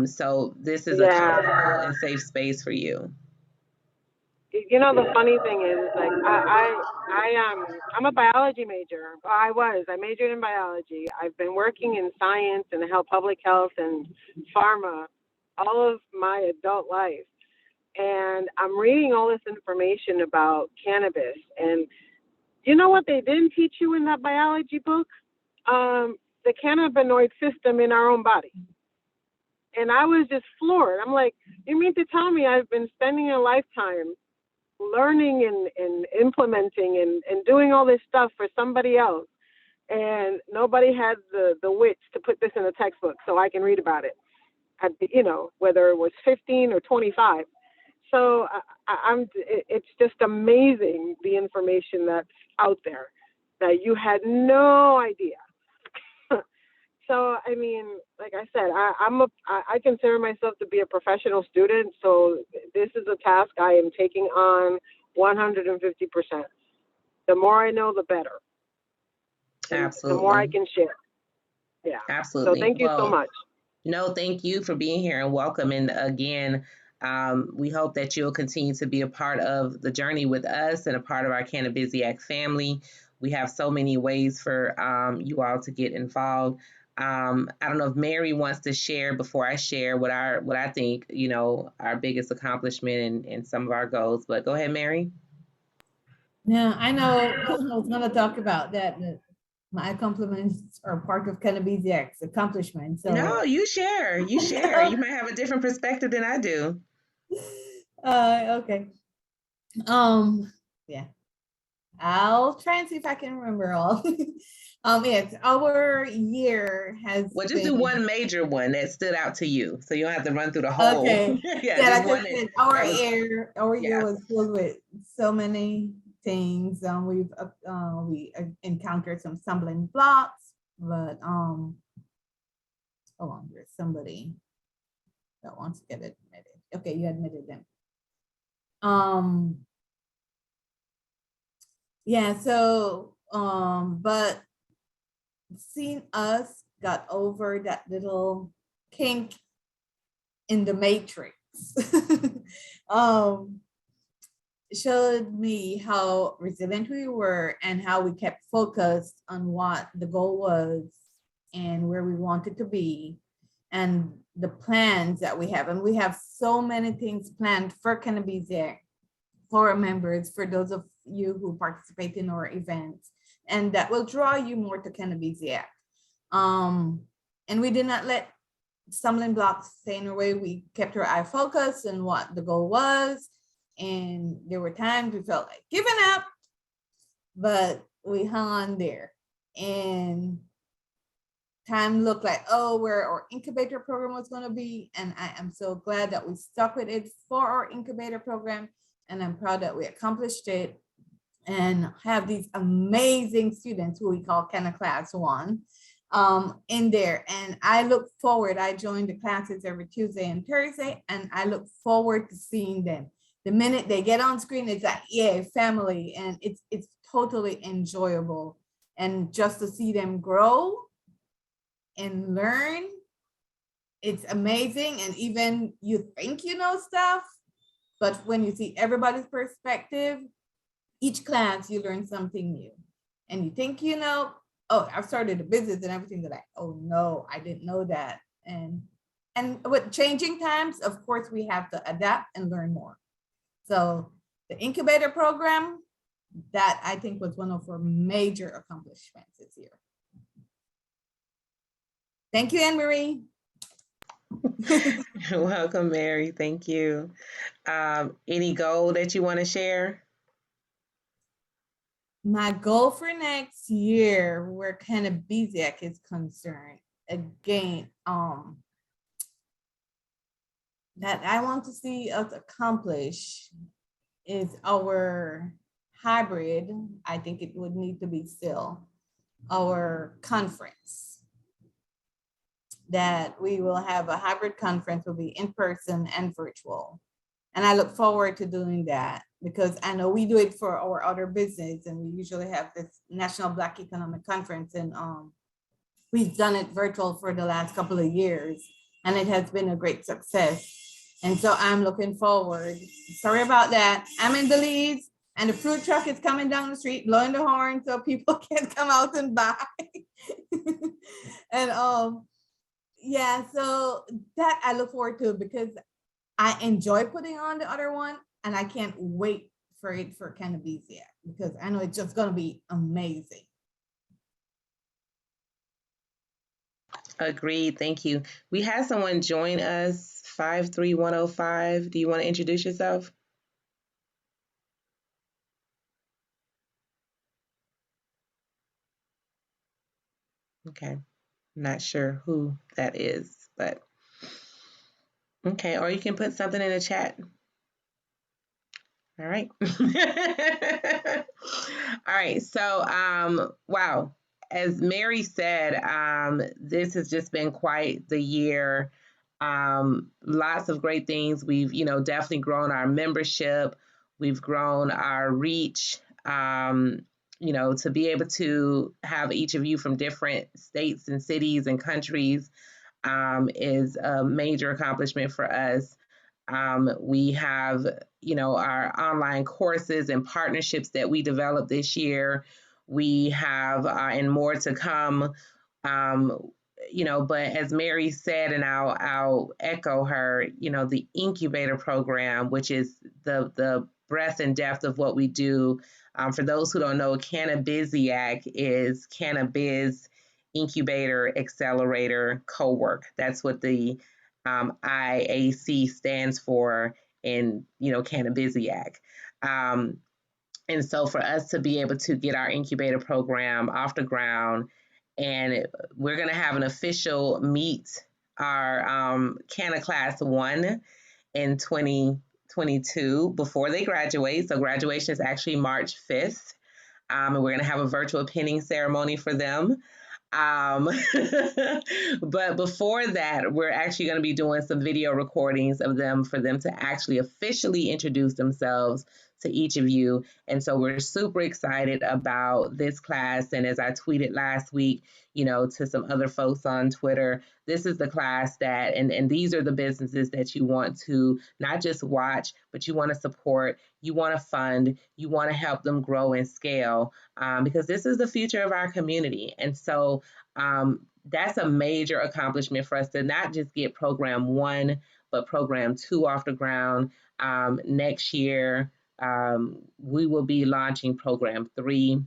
So this is a comfortable and safe space for you. The funny thing is, like, I'm a biology major. I majored in biology. I've been working in science and public health and pharma all of my adult life. And I'm reading all this information about cannabis. And you know what they didn't teach you in that biology book? The cannabinoid system in our own body. And I was just floored. I'm like, you mean to tell me I've been spending a lifetime learning and implementing and doing all this stuff for somebody else, and nobody had the wits to put this in a textbook so I can read about it, whether it was 15 or 25. So it's just amazing, the information that's out there that you had no idea. So, I mean, like I said, I consider myself to be a professional student. So this is a task I am taking on 150%. The more I know, the better. Absolutely. The more I can share. Yeah. Absolutely. So thank you so much. No, thank you for being here and welcome. And again, we hope that you'll continue to be a part of the journey with us and a part of our Cannabisiac family. We have so many ways for you all to get involved. I don't know if Mary wants to share before I share what I think, our biggest accomplishment and some of our goals, but go ahead, Mary. Yeah, I know I was gonna talk about that. My accomplishments are part of Cannabisiac's accomplishment. So no, you share. You might have a different perspective than I do. Okay. Yeah. I'll try and see if I can remember all. Yes, our year has just do one major one that stood out to you, so you don't have to run through the whole. Okay. Yeah, like I said, our year was filled with so many things. We encountered some stumbling blocks, but hold on, there's somebody that wants to get admitted. Okay, you admitted them. Yeah, so but seeing us got over that little kink in the matrix. showed me how resilient we were and how we kept focused on what the goal was and where we wanted to be and the plans that we have. And we have so many things planned for Cannabisiac, for our members, for those of you who participate in our events, and that will draw you more to Cannabisiac. And we did not let stumbling blocks stay in our way. We kept our eye focused on what the goal was. And there were times we felt like giving up, but we hung on there. And time looked like, oh, where our incubator program was going to be. And I am so glad that we stuck with it for our incubator program. And I'm proud that we accomplished it and have these amazing students who we call Canna Class 1 in there. And I look forward, I join the classes every Tuesday and Thursday, and I look forward to seeing them. The minute they get on screen, it's like, yeah, family, and it's totally enjoyable. And just to see them grow and learn, it's amazing. And even you think you know stuff, but when you see everybody's perspective, each class you learn something new. And you think you know, oh, I've started a business and everything, that oh no, I didn't know that. And with changing times, of course, we have to adapt and learn more. So the incubator program, that I think was one of our major accomplishments this year. Thank you, Anne-Marie. You're welcome, Mary. Thank you. Any goal that you want to share? My goal for next year, where Cannabisiac is concerned, again, that I want to see us accomplish is our hybrid. I think it would need to be still our conference. That we will have a hybrid conference, will be in person and virtual. And I look forward to doing that because I know we do it for our other business, and we usually have this National Black Economic Conference, and we've done it virtual for the last couple of years, and it has been a great success. And so I'm looking forward. Sorry about that. I'm in Belize, and the fruit truck is coming down the street, blowing the horn so people can come out and buy. And yeah, so that I look forward to because I enjoy putting on the other one, and I can't wait for it for Cannabisiac because I know it's just going to be amazing. Agreed. Thank you. We had someone join us, 53105. Do you want to introduce yourself? Okay. Not sure who that is, but okay. Or you can put something in the chat. All right. All right. So, wow. As Mary said, this has just been quite the year. Lots of great things. We've, definitely grown our membership. We've grown our reach. To be able to have each of you from different states and cities and countries is a major accomplishment for us. We have, our online courses and partnerships that we developed this year. We have, and more to come, but as Mary said, and I'll echo her, the incubator program, which is the breadth and depth of what we do. For those who don't know, Cannabisiac is Cannabiz Incubator Accelerator Co-work. That's what the IAC stands for in, Cannabisiac. And so for us to be able to get our incubator program off the ground, and we're going to have an official meet our Canna Class 1 in 2022 before they graduate. So graduation is actually March 5th. And we're going to have a virtual pinning ceremony for them. But before that, we're actually going to be doing some video recordings of them for them to actually officially introduce themselves to each of you. And so we're super excited about this class. And as I tweeted last week, to some other folks on Twitter, this is the class that, and these are the businesses that you want to not just watch, but you want to support, you want to fund, you want to help them grow and scale, because this is the future of our community. And so that's a major accomplishment for us to not just get program 1, but program 2 off the ground. Next year, we will be launching program 3,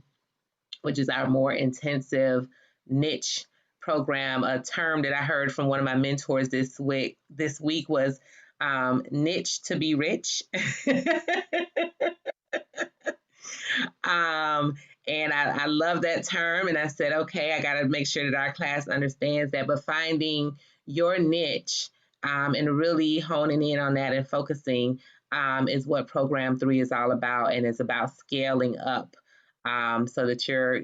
which is our more intensive niche program. A term that I heard from one of my mentors this week was niche to be rich. And I love that term. And I said, okay, I got to make sure that our class understands that. But finding your niche and really honing in on that and focusing is what program 3 is all about. And it's about scaling up so that you're,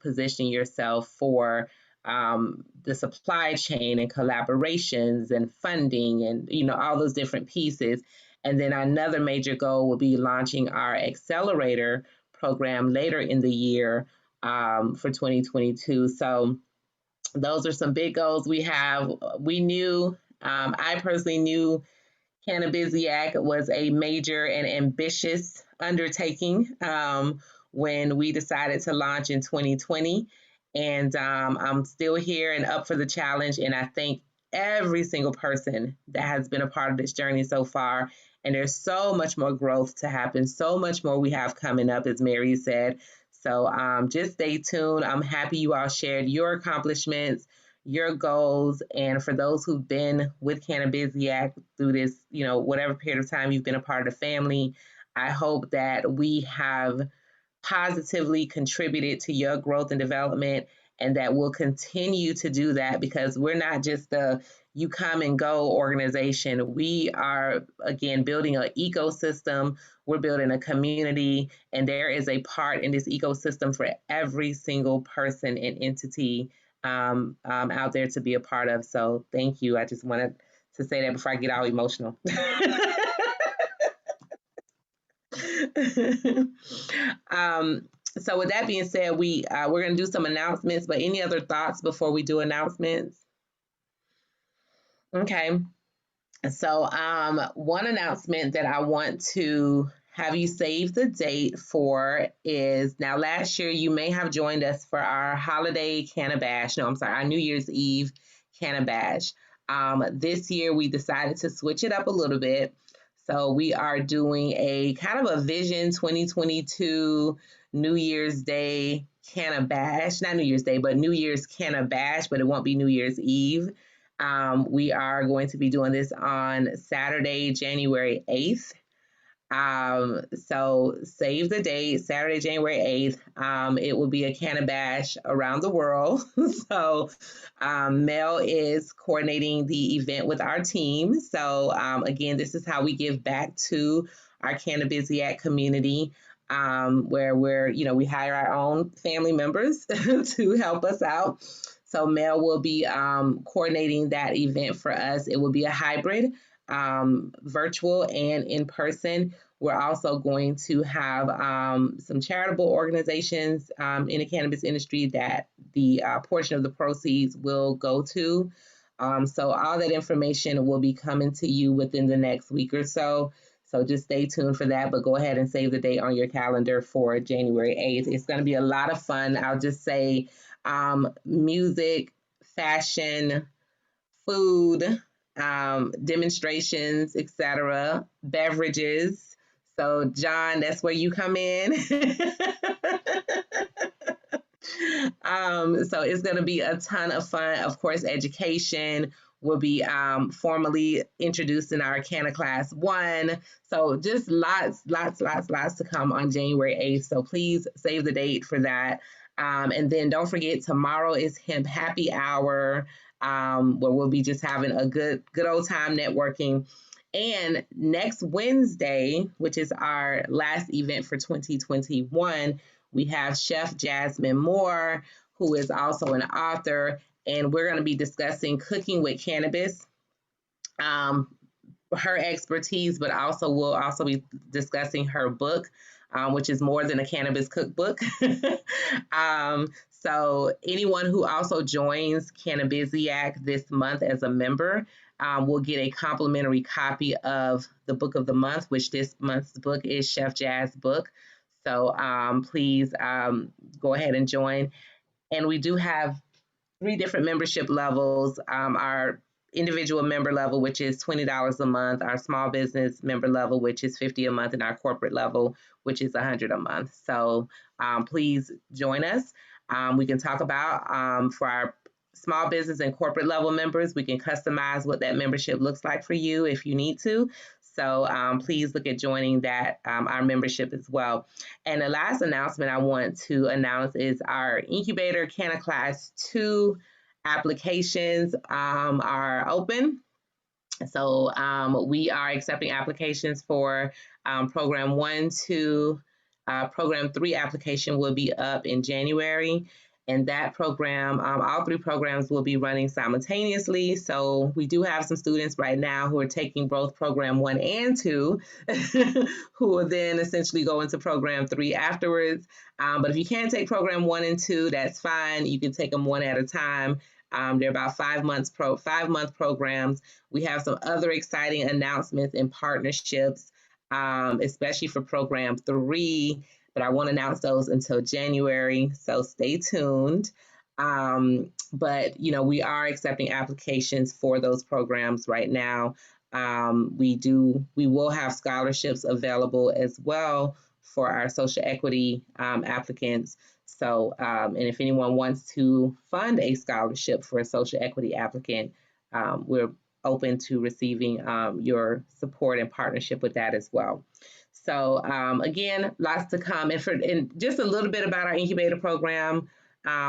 positioning yourself for the supply chain and collaborations and funding and, all those different pieces. And then another major goal will be launching our accelerator program later in the year for 2022. So those are some big goals we have. I personally knew Cannabisiac was a major and ambitious undertaking when we decided to launch in 2020. And I'm still here and up for the challenge. And I thank every single person that has been a part of this journey so far. And there's so much more growth to happen, so much more we have coming up, as Mary said. So just stay tuned. I'm happy you all shared your accomplishments, your goals. And for those who've been with Cannabisiac through this, whatever period of time you've been a part of the family, I hope that we have positively contributed to your growth and development, and that we'll continue to do that, because we're not just a you come and go organization. We are, again, building an ecosystem. We're building a community, and there is a part in this ecosystem for every single person and entity out there to be a part of. So thank you. I just wanted to say that before I get all emotional. So with that being said, we're going to do some announcements, but any other thoughts before we do announcements? Okay. So one announcement that I want to have you save the date for is, now last year you may have joined us for our holiday our New Year's Eve Cannabash. This year we decided to switch it up a little bit. So we are doing a kind of a Vision 2022 New Year's Day Cannabash, not New Year's Day, but New Year's Cannabash, but it won't be New Year's Eve. We are going to be doing this on Saturday, January 8th. So save the date, Saturday, January 8th. It will be a Cannabash around the world. So Mel is coordinating the event with our team. So again, this is how we give back to our Cannabisiac community, where we hire our own family members to help us out. So Mel will be coordinating that event for us. It will be a hybrid, virtual and in person. We're also going to have some charitable organizations in the cannabis industry that the portion of the proceeds will go to. So all that information will be coming to you within the next week or so. So just stay tuned for that, but go ahead and save the date on your calendar for January 8th. It's going to be a lot of fun. I'll just say music, fashion, food, demonstrations, etc., beverages. So John, that's where you come in. So it's going to be a ton of fun. Of course, education will be formally introduced in our Canna Class 1. So just lots to come on January 8th. So please save the date for that. And then don't forget, tomorrow is Hemp Happy Hour, where we'll be just having a good old time networking. And next Wednesday, which is our last event for 2021, we have Chef Jasmine Moore, who is also an author, and we're going to be discussing cooking with cannabis. her expertise, but also we'll also be discussing her book, which is more than a cannabis cookbook. So anyone who also joins Cannabisiac this month as a member will get a complimentary copy of the book of the month, which this month's book is Chef Jazz's book. So please go ahead and join. And we do have 3 different membership levels. Our individual member level, which is $20 a month, our small business member level, which is $50 a month, and our corporate level, which is $100 a month. So please join us. We can talk about for our small business and corporate level members, we can customize what that membership looks like for you if you need to. So please look at joining that, our membership as well. And the last announcement I want to announce is our Incubator Canna Class 2 applications are open. So we are accepting applications for program 1, 2, program 3 application will be up in January. And that program, all 3 programs will be running simultaneously. So we do have some students right now who are taking both program 1 and 2, who will then essentially go into program 3 afterwards. But if you can't take program 1 and 2, that's fine. You can take them one at a time. They're about 5-month programs. We have some other exciting announcements and partnerships, especially for program 3. But I won't announce those until January, so stay tuned. But we are accepting applications for those programs right now. We will have scholarships available as well for our social equity applicants. So, and if anyone wants to fund a scholarship for a social equity applicant, we're open to receiving your support and partnership with that as well. So again, lots to come. And just a little bit about our incubator program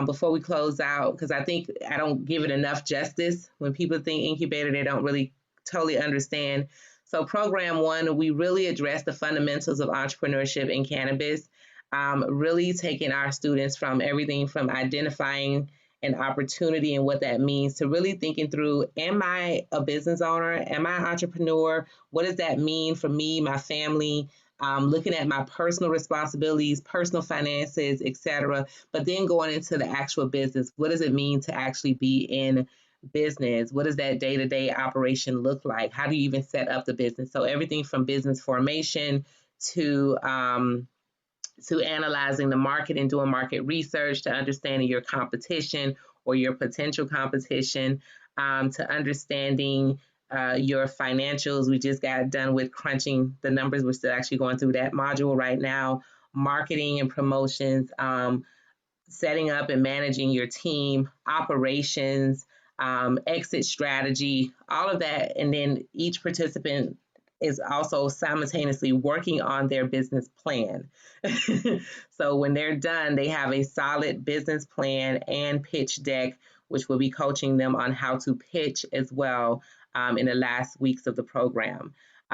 before we close out, because I think I don't give it enough justice. When people think incubator, they don't really totally understand. So program 1, we really address the fundamentals of entrepreneurship in cannabis, really taking our students from everything from identifying an opportunity and what that means to really thinking through, am I a business owner? Am I an entrepreneur? What does that mean for me, my family? Looking at my personal responsibilities, personal finances, etc. But then going into the actual business, what does it mean to actually be in business? What does that day-to-day operation look like? How do you even set up the business? So everything from business formation to analyzing the market and doing market research, to understanding your competition or your potential competition, to understanding your financials. We just got done with crunching the numbers. We're still actually going through that module right now. Marketing and promotions, setting up and managing your team, operations, exit strategy, all of that. And then each participant is also simultaneously working on their business plan. So when they're done, they have a solid business plan and pitch deck, which will be coaching them on how to pitch as well in the last weeks of the program.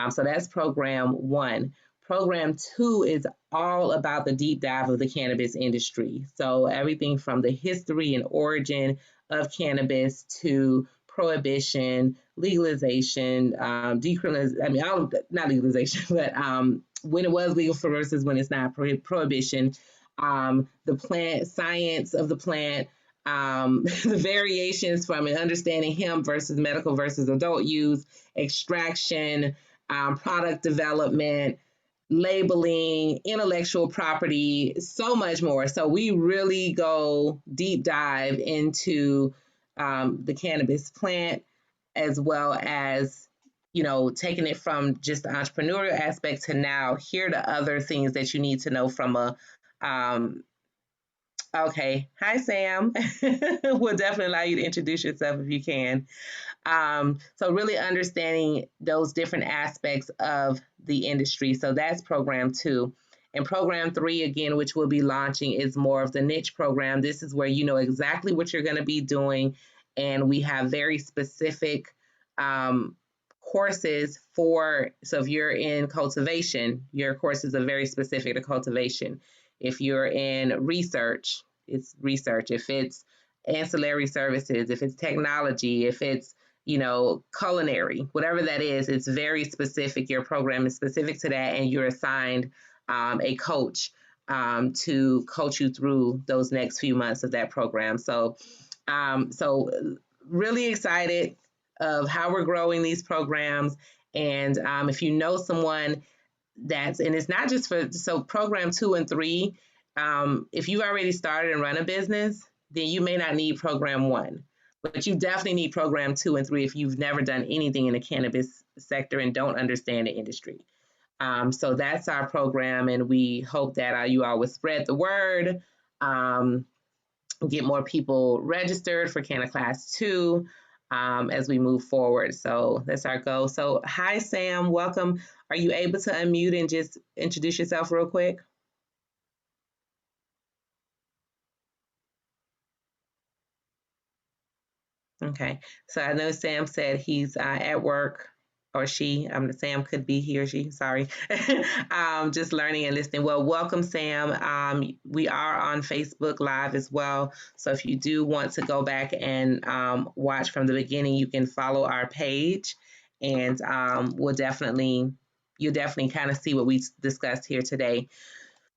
So that's program 1. Program 2 is all about the deep dive of the cannabis industry. So everything from the history and origin of cannabis to prohibition, legalization, decriminalization, not legalization, but when it was legal versus when it's not, prohibition, the plant, science of the plant, the variations from understanding hemp versus medical versus adult use, extraction, product development, labeling, intellectual property, so much more. So we really go deep dive into the cannabis plant, as well as, taking it from just the entrepreneurial aspect to now here are the other things that you need to know from a, okay, hi Sam. We'll definitely allow you to introduce yourself if you can. So really understanding those different aspects of the industry. So that's program 2. And program 3, again, which we'll be launching, is more of the niche program. This is where you know exactly what you're going to be doing. And we have very specific courses for, so if you're in cultivation, your courses are very specific to cultivation. If you're in research, it's research. If it's ancillary services, if it's technology, if it's culinary, whatever that is, it's very specific. Your program is specific to that, and you're assigned a coach to coach you through those next few months of that program. So really excited of how we're growing these programs. And if you know someone and it's not just so program 2 and 3, if you already started and run a business, then you may not need program 1. But you definitely need program 2 and 3 if you've never done anything in the cannabis sector and don't understand the industry. So that's our program, and we hope that you all will spread the word, get more people registered for Canna Class 2 as we move forward. So that's our goal. So hi, Sam, welcome. Are you able to unmute and just introduce yourself real quick? Okay, so I know Sam said he's at work, or she, Sam could be he or she, sorry, just learning and listening. Well, welcome, Sam. We are on Facebook Live as well. So if you do want to go back and watch from the beginning, you can follow our page, and you'll definitely kind of see what we discussed here today.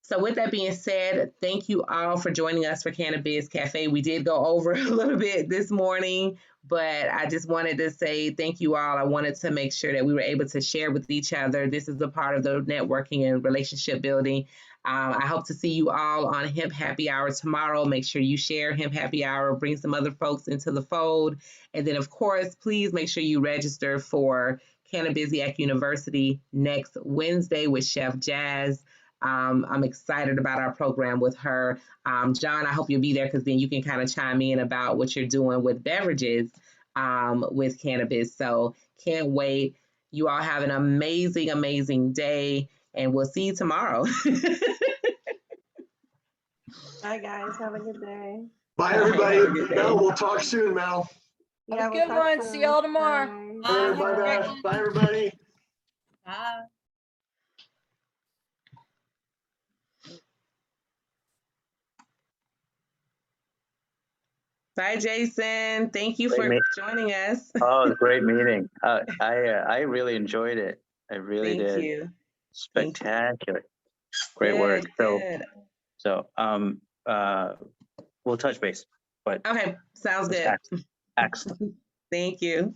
So with that being said, thank you all for joining us for Cannabiz Cafe. We did go over a little bit this morning, but I just wanted to say thank you all. I wanted to make sure that we were able to share with each other. This is a part of the networking and relationship building. I hope to see you all on Hemp Happy Hour tomorrow. Make sure you share Hemp Happy Hour, bring some other folks into the fold. And then, of course, please make sure you register for Cannabisiac University next Wednesday with Chef Jazz. I'm excited about our program with her. John, I hope you'll be there, because then you can kind of chime in about what you're doing with beverages with cannabis. So can't wait. You all have an amazing, amazing day, and we'll see you tomorrow. Bye, guys. Have a good day. Bye, Have a everybody. good day. Mel, we'll talk soon, Mel. Have a we'll good talk one. soon. See y'all tomorrow. Bye. Later. Bye. Bye, Beth. Bye, everybody. Bye. Bye, Jason. Thank you Great for meet- joining us. Oh, it was a great meeting. I really enjoyed it. I really Thank did. you. Spectacular. Great Good, work. good. So we'll touch base. But Okay, sounds it was good. excellent. Thank you.